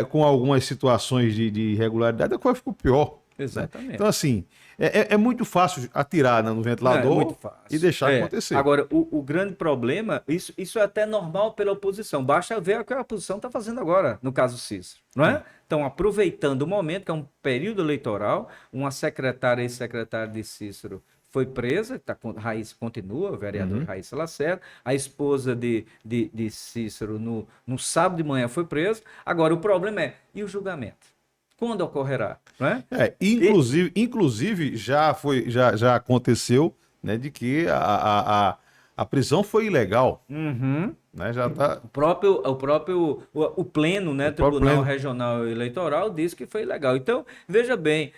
com algumas situações de irregularidade, agora ficou pior. Né? Exatamente. Então, assim, é muito fácil atirar, né, no Não, ventilador é muito fácil. e deixar acontecer. Agora, o grande problema, isso é até normal pela oposição. Basta ver o que a oposição está fazendo agora, no caso Cícero, não é? Estão aproveitando o momento, que é um período eleitoral, uma secretária e secretário de Cícero foi presa, Raíssa continua, o vereador Raíssa Lacerda, a esposa de Cícero no sábado de manhã foi presa. Agora, o problema é, e o julgamento? Quando ocorrerá? Não é? Inclusive já aconteceu, né, de que a prisão foi ilegal. Uhum. Né, já tá... O pleno, né, Tribunal Regional Eleitoral disse que foi ilegal. Então, veja bem,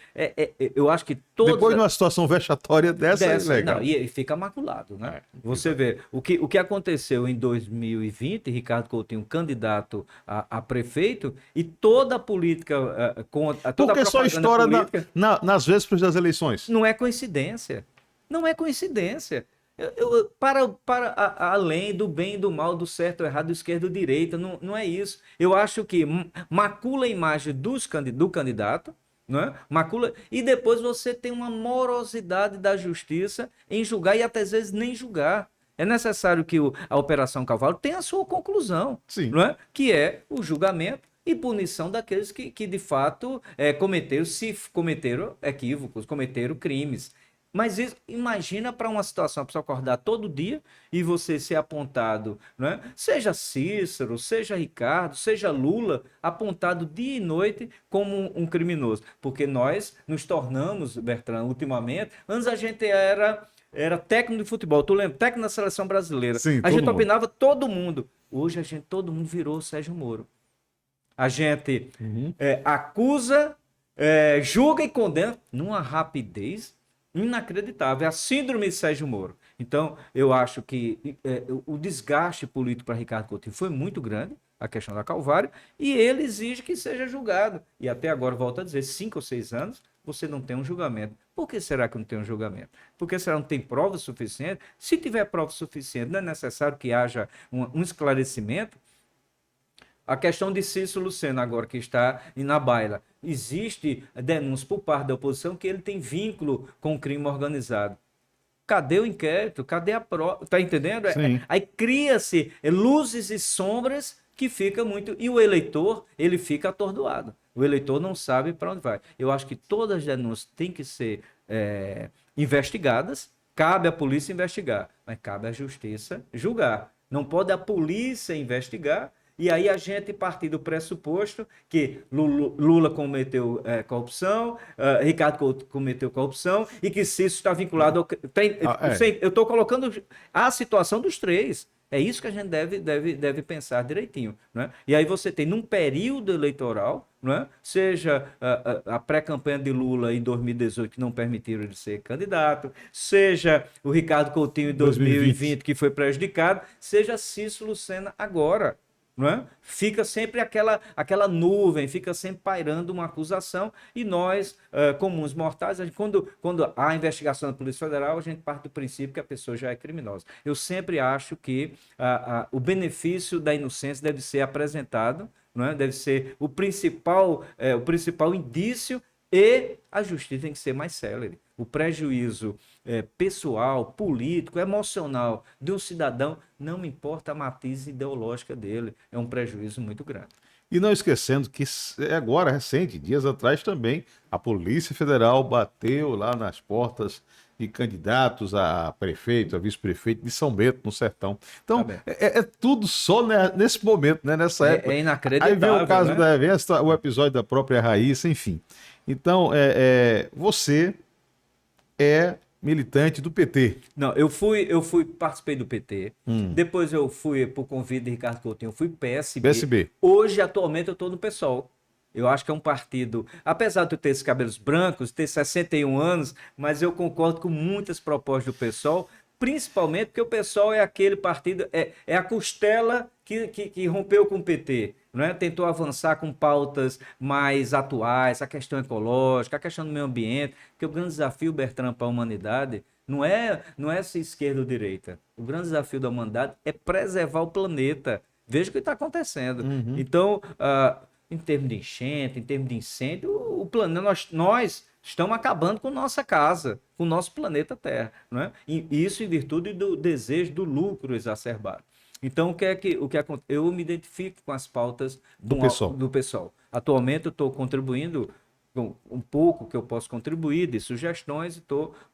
eu acho que Depois de uma situação vexatória dessa é ilegal. Não, e fica maculado, né? Você vê, o que aconteceu em 2020, Ricardo Coutinho, candidato a prefeito, e toda a política, toda Porque a só estoura política, nas vésperas das eleições. não é coincidência. Não é coincidência. Além do bem e do mal, do certo ou errado, do esquerdo ou direita, não é isso. Eu acho que macula a imagem do candidato, não é? Macula, e depois você tem uma morosidade da justiça em julgar e até às vezes nem julgar. É necessário que a Operação Cavalo tenha a sua conclusão, Sim. não é? Que é o julgamento e punição daqueles que de fato cometeram equívocos, cometeram crimes. Mas isso, imagina para uma situação, a pessoa acordar todo dia e você ser apontado, né? Seja Cícero, seja Ricardo, seja Lula, apontado dia e noite como um criminoso. Porque nós nos tornamos, Bertrand, ultimamente, antes a gente era técnico de futebol, tu lembra? Técnico da seleção brasileira. Sim, A todo gente mundo. opinava todo mundo. Hoje todo mundo virou Sérgio Moro. A gente Uhum. acusa, julga e condena numa rapidez inacreditável. É a síndrome de Sérgio Moro. Então, eu acho que o desgaste político para Ricardo Coutinho foi muito grande, a questão da Calvário, e ele exige que seja julgado. E até agora, volto a dizer, 5 ou 6 anos, você não tem um julgamento. Por que será que não tem um julgamento? Porque será que não tem prova suficiente? Se tiver prova suficiente, não é necessário que haja um esclarecimento. A questão de Cícero Lucena, agora que está na baila. Existe denúncia por parte da oposição que ele tem vínculo com o crime organizado. Cadê o inquérito? Cadê a prova? Tá entendendo? Sim. Aí cria-se luzes e sombras que fica muito. E o eleitor, ele fica atordoado. O eleitor não sabe para onde vai. Eu acho que todas as denúncias têm que ser investigadas. Cabe à polícia investigar, mas cabe à justiça julgar. Não pode a polícia investigar e aí a gente partir do pressuposto que Lula cometeu corrupção, Ricardo Couto cometeu corrupção e que Cícero está vinculado ao... Eu estou colocando a situação dos três. É isso que a gente deve pensar direitinho. Né? E aí você tem, num período eleitoral, né? Seja a pré-campanha de Lula em 2018, que não permitiram ele ser candidato, seja o Ricardo Coutinho em 2020, que foi prejudicado, seja Cícero Lucena agora. Não é? Fica sempre aquela nuvem, fica sempre pairando uma acusação e nós, comuns mortais, quando há investigação da Polícia Federal, a gente parte do princípio que a pessoa já é criminosa. Eu sempre acho que o benefício da inocência deve ser apresentado, não é? Deve ser o principal indício e a justiça tem que ser mais célere. O prejuízo pessoal, político, emocional de um cidadão, não me importa a matriz ideológica dele, é um prejuízo muito grande. E não esquecendo que agora, recente, dias atrás também, a Polícia Federal bateu lá nas portas de candidatos a prefeito, a vice-prefeito de São Bento, no Sertão. Então, Tá é tudo só nesse momento, né, nessa época. É Aí vem o inacreditável, caso né? o episódio da própria Raíssa, enfim. Então, você é militante do PT. Não, participei do PT, depois eu fui, por convite de Ricardo Coutinho, eu fui PSB. PSB. Hoje, atualmente, eu estou no PSOL. Eu acho que é um partido, apesar de eu ter esses cabelos brancos, ter 61 anos, mas eu concordo com muitas propostas do PSOL, principalmente porque o PSOL é aquele partido, é a costela que rompeu com o PT, não é? Tentou avançar com pautas mais atuais, a questão ecológica, a questão do meio ambiente, porque o grande desafio, Bertrand, para a humanidade não é se esquerda ou direita. O grande desafio da humanidade é preservar o planeta. Veja o que está acontecendo. Uhum. Então, em termos de enchente, em termos de incêndio, o planeta, nós estamos acabando com nossa casa, com o nosso planeta Terra. Não é? E isso em virtude do desejo do lucro exacerbado. Então, o que acontece? Eu me identifico com as pautas Do PSOL. do pessoal. Atualmente, eu estou contribuindo com um pouco que eu posso contribuir de sugestões,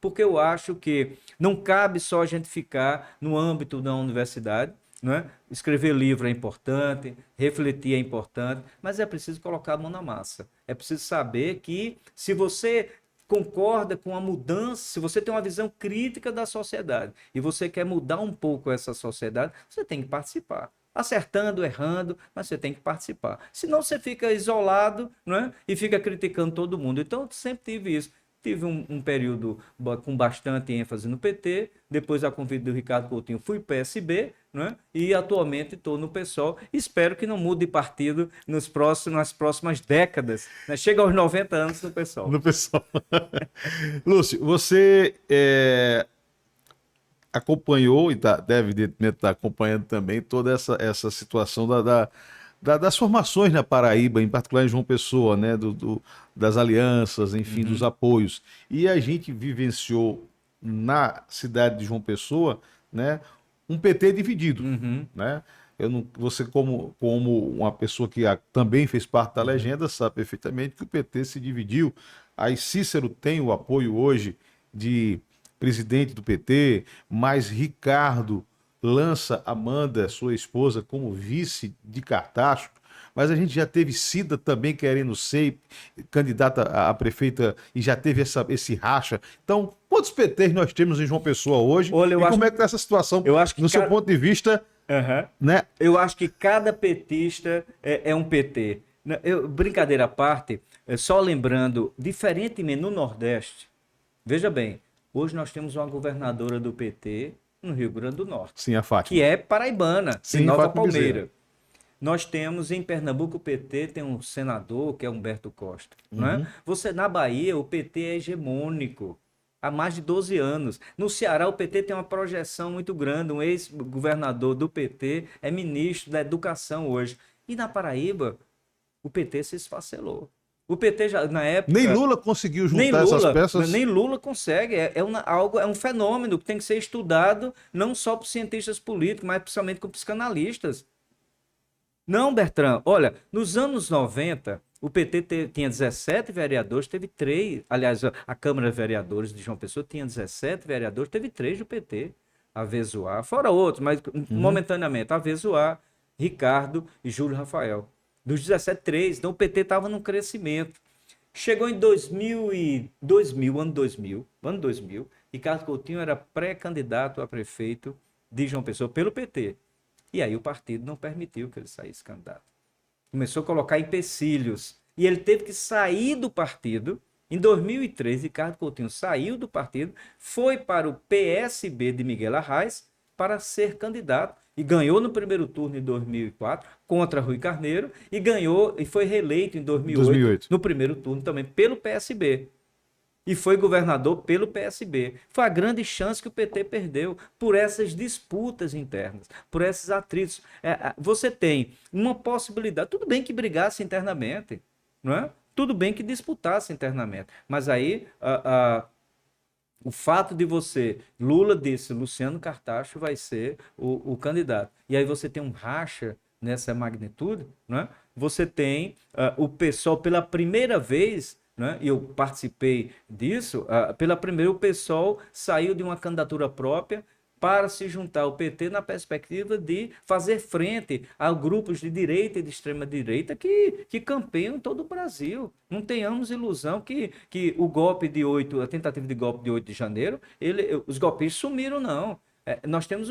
porque eu acho que não cabe só a gente ficar no âmbito da universidade. Não é? Escrever livro é importante, refletir é importante, mas é preciso colocar a mão na massa. É preciso saber que se você concorda com a mudança, se você tem uma visão crítica da sociedade e você quer mudar um pouco essa sociedade, você tem que participar. Acertando, errando, mas você tem que participar. Senão você fica isolado, não é? E fica criticando todo mundo. Então, eu sempre tive isso. Tive um período com bastante ênfase no PT, depois, a convite do Ricardo Coutinho, fui PSB, né? E atualmente estou no PSOL. Espero que não mude de partido nas próximas décadas. Né? Chega aos 90 anos no PSOL. No PSOL. Lúcio, você acompanhou e deve evidentemente estar acompanhando também toda essa situação das formações na Paraíba, em particular em João Pessoa, né, das alianças, enfim, dos apoios. E a gente vivenciou na cidade de João Pessoa, né, um PT dividido, né? Você como uma pessoa que também fez parte da legenda sabe perfeitamente que o PT se dividiu. Aí Cícero tem o apoio hoje de presidente do PT, mas Ricardo lança Amanda, sua esposa, como vice de Cartacho, mas a gente já teve Cida também querendo ser candidata a prefeita e já teve esse racha. Então, quantos PTs nós temos em João Pessoa hoje? Olha, E como é que está essa situação, eu acho que no seu ponto de vista, Aham. né? Eu acho que cada petista é um PT. Brincadeira à parte, só lembrando, diferentemente no Nordeste, veja bem, hoje nós temos uma governadora do PT no Rio Grande do Norte, Sim, a que Fátima. é paraibana, de Sim, Nova Fátima Bezerra. Palmeira. Nós temos em Pernambuco o PT, tem um senador que é Humberto Costa. Não é? Uhum. Você, na Bahia, o PT é hegemônico há mais de 12 anos. No Ceará, o PT tem uma projeção muito grande. Um ex-governador do PT é ministro da Educação hoje. E na Paraíba, o PT se esfacelou. O PT já, na Nem época. Lula conseguiu Nem juntar essas Lula, peças. nem Lula consegue. É um fenômeno que tem que ser estudado não só por cientistas políticos, mas principalmente com psicanalistas. Não, Bertrand, olha, nos anos 90, o PT tinha 17 vereadores, teve 3. Aliás, a Câmara de Vereadores de João Pessoa tinha 17 vereadores, teve 3 do PT. Avezoar, fora outros, mas momentaneamente, Avezoar, Ricardo e Júlio Rafael. Dos 17, 3. Então o PT estava num crescimento. Chegou em 2000, Ricardo Coutinho era pré-candidato a prefeito de João Pessoa pelo PT. E aí o partido não permitiu que ele saísse candidato. Começou a colocar empecilhos. E ele teve que sair do partido. Em 2003, Ricardo Coutinho saiu do partido, foi para o PSB de Miguel Arraes para ser candidato. E ganhou no primeiro turno em 2004 contra Rui Carneiro e ganhou e foi reeleito em 2008 no primeiro turno também pelo PSB. E foi governador pelo PSB. Foi a grande chance que o PT perdeu por essas disputas internas, por esses atritos. Você tem uma possibilidade, tudo bem que brigasse internamente, não é? Tudo bem que disputasse internamente, mas aí o fato de Lula disse, Luciano Cartacho vai ser o candidato. E aí você tem um racha nessa magnitude, não é? Você tem o PSOL pela primeira vez, né? E eu participei disso, pela primeira o PSOL saiu de uma candidatura própria para se juntar ao PT na perspectiva de fazer frente a grupos de direita e de extrema-direita que campeiam em todo o Brasil. Não tenhamos ilusão que o golpe de 8, a tentativa de golpe de 8 de janeiro, os golpistas sumiram, não. Nós temos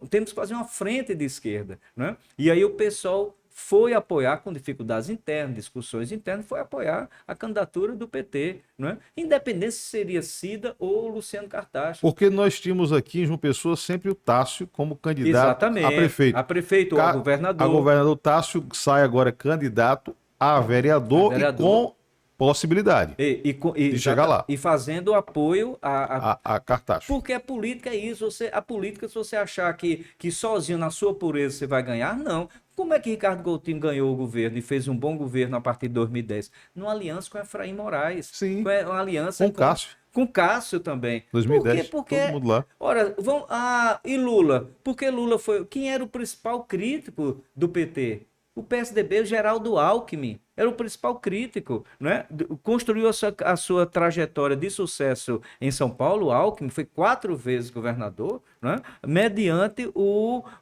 temos que fazer uma frente de esquerda, né? E aí o pessoal foi apoiar, com dificuldades internas, discussões internas, foi apoiar a candidatura do PT, não é? Independente se seria Cida ou Luciano Cartacho. Porque nós tínhamos aqui em João Pessoa sempre o Tássio como candidato Exatamente. a prefeito. A prefeito ou a governador. A governador Tássio sai agora candidato a vereador e com possibilidade de chegar lá. E fazendo apoio a Cartacho. Porque a política é isso. A política, se você achar que sozinho, na sua pureza, você vai ganhar, não. Como é que Ricardo Coutinho ganhou o governo e fez um bom governo a partir de 2010? Numa aliança com Efraim Moraes. Sim. Uma aliança com Cássio. Com Cássio também. 2010, porque todo mundo lá. Ora, e Lula? Porque Lula foi... Quem era o principal crítico do PT? O PSDB, o Geraldo Alckmin, era o principal crítico, né? Construiu a sua trajetória de sucesso em São Paulo. O Alckmin foi 4 vezes governador, né? Mediante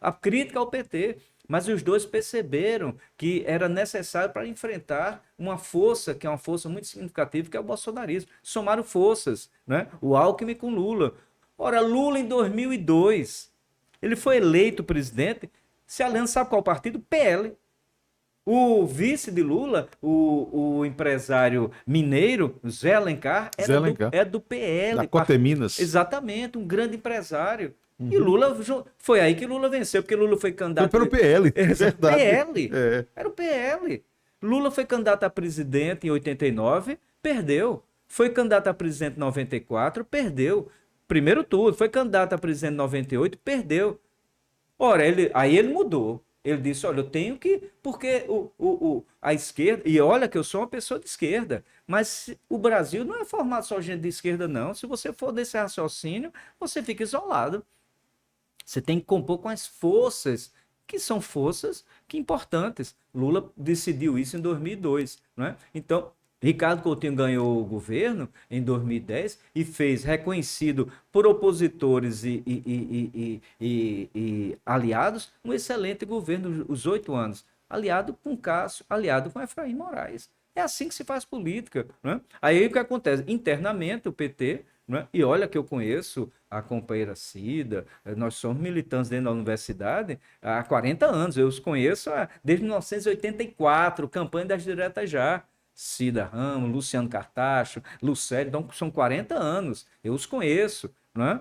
a crítica ao PT. Mas os dois perceberam que era necessário para enfrentar uma força, que é uma força muito significativa, que é o bolsonarismo. Somaram forças, né? O Alckmin com Lula. Ora, Lula em 2002, ele foi eleito presidente, se aliando, sabe qual partido? PL. O vice de Lula, o empresário mineiro, Zé Alencar, é do PL. Da Coteminas. Exatamente, um grande empresário. E Lula, foi aí que Lula venceu, porque Lula foi candidato... Foi pelo PL, é verdade. PL, é. Era o PL. Lula foi candidato a presidente em 89, perdeu. Foi candidato a presidente em 94, perdeu. Primeiro turno, foi candidato a presidente em 98, perdeu. Ora, aí ele mudou. Ele disse, olha, eu tenho que... Porque a esquerda... E olha que eu sou uma pessoa de esquerda, mas o Brasil não é formado só de gente de esquerda, não. Se você for desse raciocínio, você fica isolado. Você tem que compor com as forças, que são forças importantes. Lula decidiu isso em 2002, não é? Então, Ricardo Coutinho ganhou o governo em 2010 e fez, reconhecido por opositores e aliados, um excelente governo, os 8 anos, aliado com Cássio, aliado com Efraim Moraes. É assim que se faz política, né? Aí o que acontece? Internamente, o PT, né? E olha que eu conheço a companheira Cida, nós somos militantes dentro da universidade há 40 anos, eu os conheço desde 1984, campanha das diretas já. Cida Ramos, Luciano Cartacho, Lucélio, então são 40 anos, eu os conheço, né?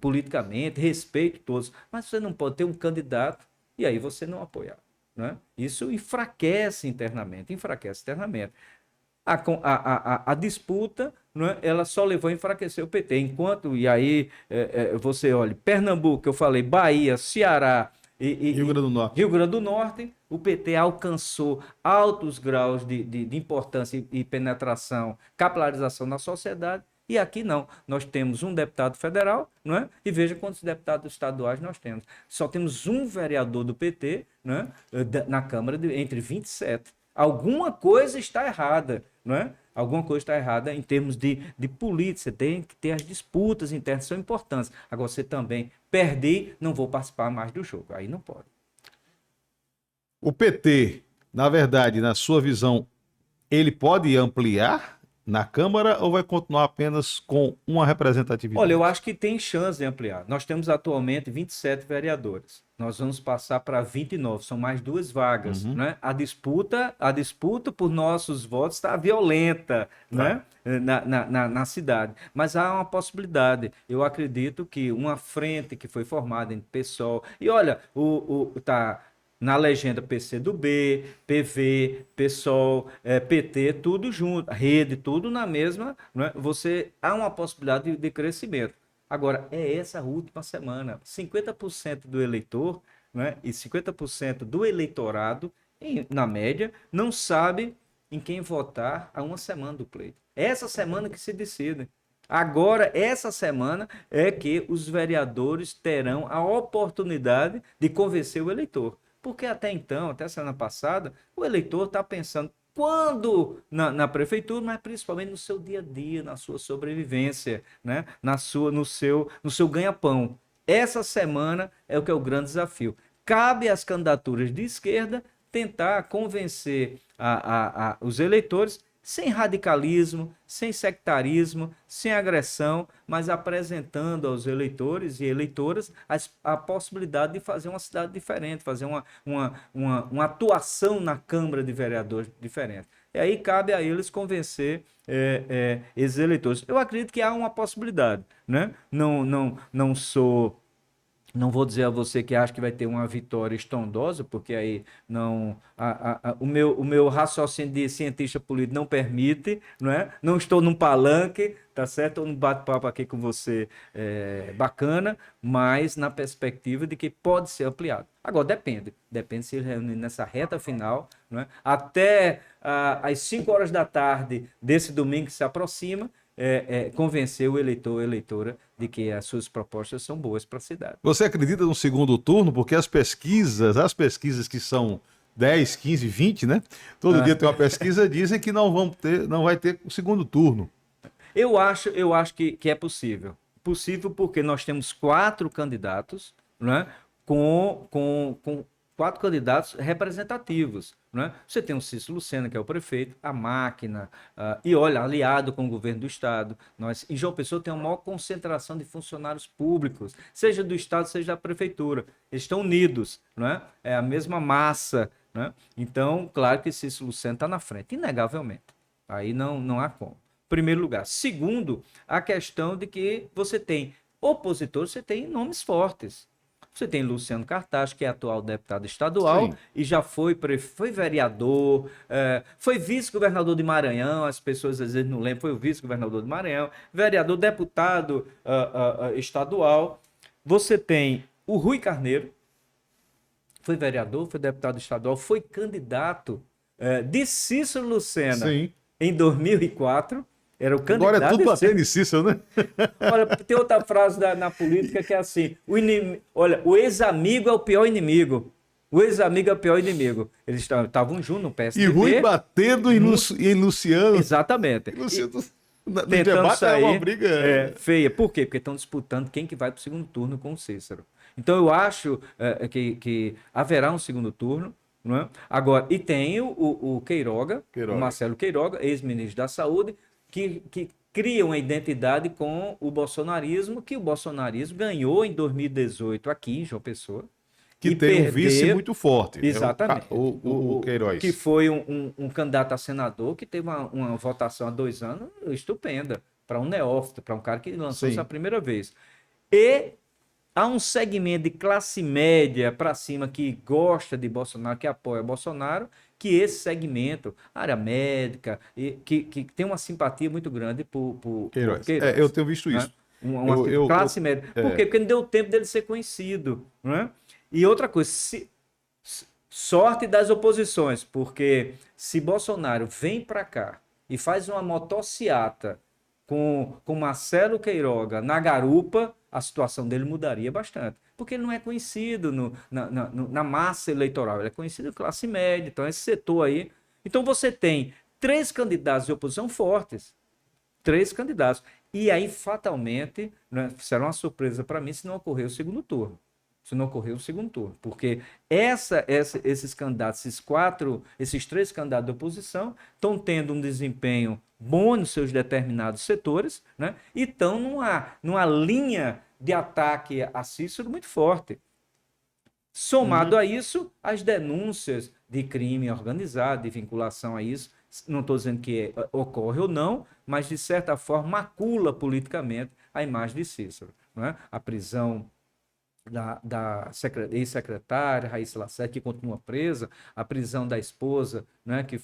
Politicamente, respeito todos, mas você não pode ter um candidato e aí você não apoiar. Né? Isso enfraquece internamente, enfraquece internamente. A disputa, né, ela só levou a enfraquecer o PT. Enquanto, e aí você olha, Pernambuco, eu falei, Bahia, Ceará Rio Grande do Norte. Rio Grande do Norte, o PT alcançou altos graus de importância e penetração, capilarização na sociedade. E aqui não. Nós temos um deputado federal, não é? E veja quantos deputados estaduais nós temos. Só temos um vereador do PT, não é? Na Câmara entre 27. Alguma coisa está errada, não é? Alguma coisa está errada em termos de política. Você tem que ter as disputas internas, são importantes. Agora, você também perder, não vou participar mais do jogo. Aí não pode. O PT, na verdade, na sua visão, ele pode ampliar na Câmara ou vai continuar apenas com uma representatividade? Olha, eu acho que tem chance de ampliar. Nós temos atualmente 27 vereadores. Nós vamos passar para 29, são mais 2 vagas, né? A disputa por nossos votos está violenta, né? Na cidade. Mas há uma possibilidade. Eu acredito que uma frente que foi formada em PSOL. E olha, tá na legenda PCdoB, PV, PSOL, PT, tudo junto, rede, tudo na mesma, né? Há uma possibilidade de crescimento. Agora, é essa última semana, 50% do eleitor, né, e 50% do eleitorado, na média, não sabe em quem votar há uma semana do pleito. Essa semana que se decide. Agora, essa semana é que os vereadores terão a oportunidade de convencer o eleitor. Porque até então, até semana passada, o eleitor está pensando quando na prefeitura, mas principalmente no seu dia a dia, na sua sobrevivência, né? No seu ganha-pão. Essa semana é o que é o grande desafio. Cabe às candidaturas de esquerda tentar convencer os eleitores sem radicalismo, sem sectarismo, sem agressão, mas apresentando aos eleitores e eleitoras a possibilidade de fazer uma cidade diferente, fazer uma atuação na Câmara de Vereadores diferente. E aí cabe a eles convencer esses eleitores. Eu acredito que há uma possibilidade, né? Não vou dizer a você que acho que vai ter uma vitória estrondosa, porque aí não, o meu raciocínio de cientista político não permite, não é? Não estou num palanque, tá certo? Estou num bate-papo aqui com você bacana, mas na perspectiva de que pode ser ampliado. Agora, depende se ele reunir nessa reta final, não é? Até às 5 horas da tarde desse domingo que se aproxima, convencer o eleitor ou eleitora de que as suas propostas são boas para a cidade. Você acredita no segundo turno? Porque as pesquisas que são 10, 15, 20, né? Todo dia tem uma pesquisa, dizem que não vai ter o segundo turno. Eu acho que é possível. Possível porque nós temos 4 candidatos, né, com 4 candidatos representativos. Né? Você tem o Cícero Lucena, que é o prefeito, a máquina, e olha, aliado com o governo do estado. Em João Pessoa tem uma maior concentração de funcionários públicos, seja do estado, seja da prefeitura. Eles estão unidos, né? É a mesma massa. Né? Então, claro que Cícero Lucena está na frente, inegavelmente. Aí não há como. Primeiro lugar. Segundo, a questão de que você tem opositores, você tem nomes fortes. Você tem Luciano Cartacho, que é atual deputado estadual. Sim. E já foi vereador, foi vice-governador de Maranhão, as pessoas às vezes não lembram, foi o vice-governador de Maranhão, vereador, deputado estadual. Você tem o Rui Carneiro, foi vereador, foi deputado estadual, foi candidato de Cícero Lucena. Sim. Em 2004. Era o candidato. Agora é tudo batendo em Cícero, né? Olha, tem outra frase na política que é assim: olha, o ex-amigo é o pior inimigo. O ex-amigo é o pior inimigo. Eles estavam juntos no PSDB. E Rui batendo em Luciano. Exatamente. E Luciano, no Tentando debate é sair, uma briga. feia. Por quê? Porque estão disputando quem que vai para o segundo turno com o Cícero. Então eu acho que haverá um segundo turno. Não é? Agora, e tem o Queiroga, o Marcelo Queiroga, ex-ministro da Saúde, que cria uma identidade com o bolsonarismo, que o bolsonarismo ganhou em 2018 aqui em João Pessoa. Que tem um vice muito forte. Exatamente. O Queiroz. Que foi um candidato a senador que teve uma votação há 2 anos estupenda, para um neófito, para um cara que lançou isso a primeira vez. E há um segmento de classe média para cima que gosta de Bolsonaro, que apoia Bolsonaro, que esse segmento, área médica, que tem uma simpatia muito grande por Queiroz. Queiroz, eu tenho visto isso. Uma classe média. Por quê? Porque não deu tempo dele ser conhecido. Não é? E outra coisa, sorte das oposições, porque se Bolsonaro vem para cá e faz uma motociata com Marcelo Queiroga na garupa, a situação dele mudaria bastante. Porque ele não é conhecido na massa eleitoral, ele é conhecido em classe média, então esse setor aí. Então você tem 3 candidatos de oposição fortes. 3 candidatos. E aí, fatalmente, né, será uma surpresa para mim se não ocorrer o segundo turno. Se não ocorrer o segundo turno. Porque esses candidatos, esses 3 candidatos de oposição, estão tendo um desempenho bom nos seus determinados setores, né? E estão numa linha de ataque a Cícero muito forte. Somado a isso, as denúncias de crime organizado, de vinculação a isso, não estou dizendo que ocorre ou não, mas de certa forma macula politicamente a imagem de Cícero. Não é? A prisão da ex-secretária Raíssa Lacerda, que continua presa, a prisão da esposa, né, que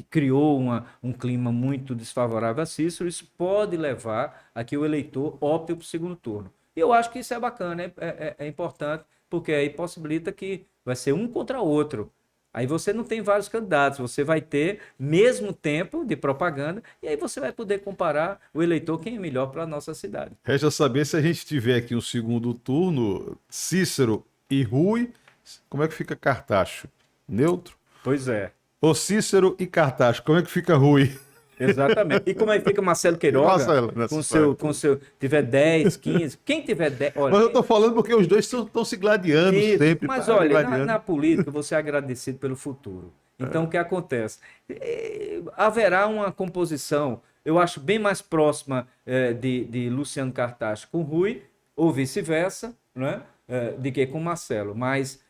criou um clima muito desfavorável a Cícero, isso pode levar a que o eleitor opte para o segundo turno. Eu acho que isso é bacana, é importante, porque aí possibilita que vai ser um contra outro. Aí você não tem vários candidatos, você vai ter mesmo tempo de propaganda e aí você vai poder comparar o eleitor quem é melhor para a nossa cidade. Resta saber se a gente tiver aqui um segundo turno, Cícero e Rui, como é que fica Cartacho? Neutro? Pois é. Ou Cícero e Cartacho, como é que fica Rui? Exatamente. E como é que fica Marcelo Queiroga? Com seu. Tiver 10, 15. Quem tiver 10. Olha, mas eu estou falando porque os dois estão se gladiando sempre. Mas olha, na política você é agradecido pelo futuro. Então o que acontece? Haverá uma composição, eu acho, bem mais próxima de Luciano Cartacho com Rui, ou vice-versa, né? De que com Marcelo. Mas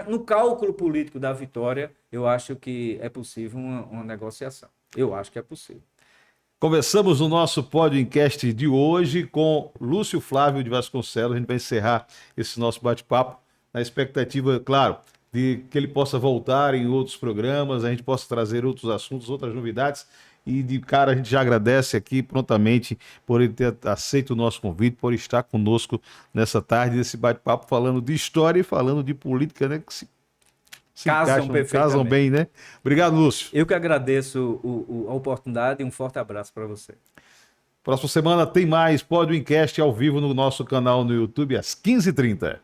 no cálculo político da vitória, eu acho que é possível uma negociação. Eu acho que é possível. Conversamos no nosso podcast de hoje com Lúcio Flávio de Vasconcelos. A gente vai encerrar esse nosso bate-papo na expectativa, claro, de que ele possa voltar em outros programas, a gente possa trazer outros assuntos, outras novidades. E de cara a gente já agradece aqui prontamente por ele ter aceito o nosso convite, por estar conosco nessa tarde, nesse bate-papo, falando de história e falando de política, né? Que se casam bem, né? Obrigado, Lúcio. Eu que agradeço a oportunidade e um forte abraço para você. Próxima semana tem mais Podcast ao vivo no nosso canal no YouTube às 15h30.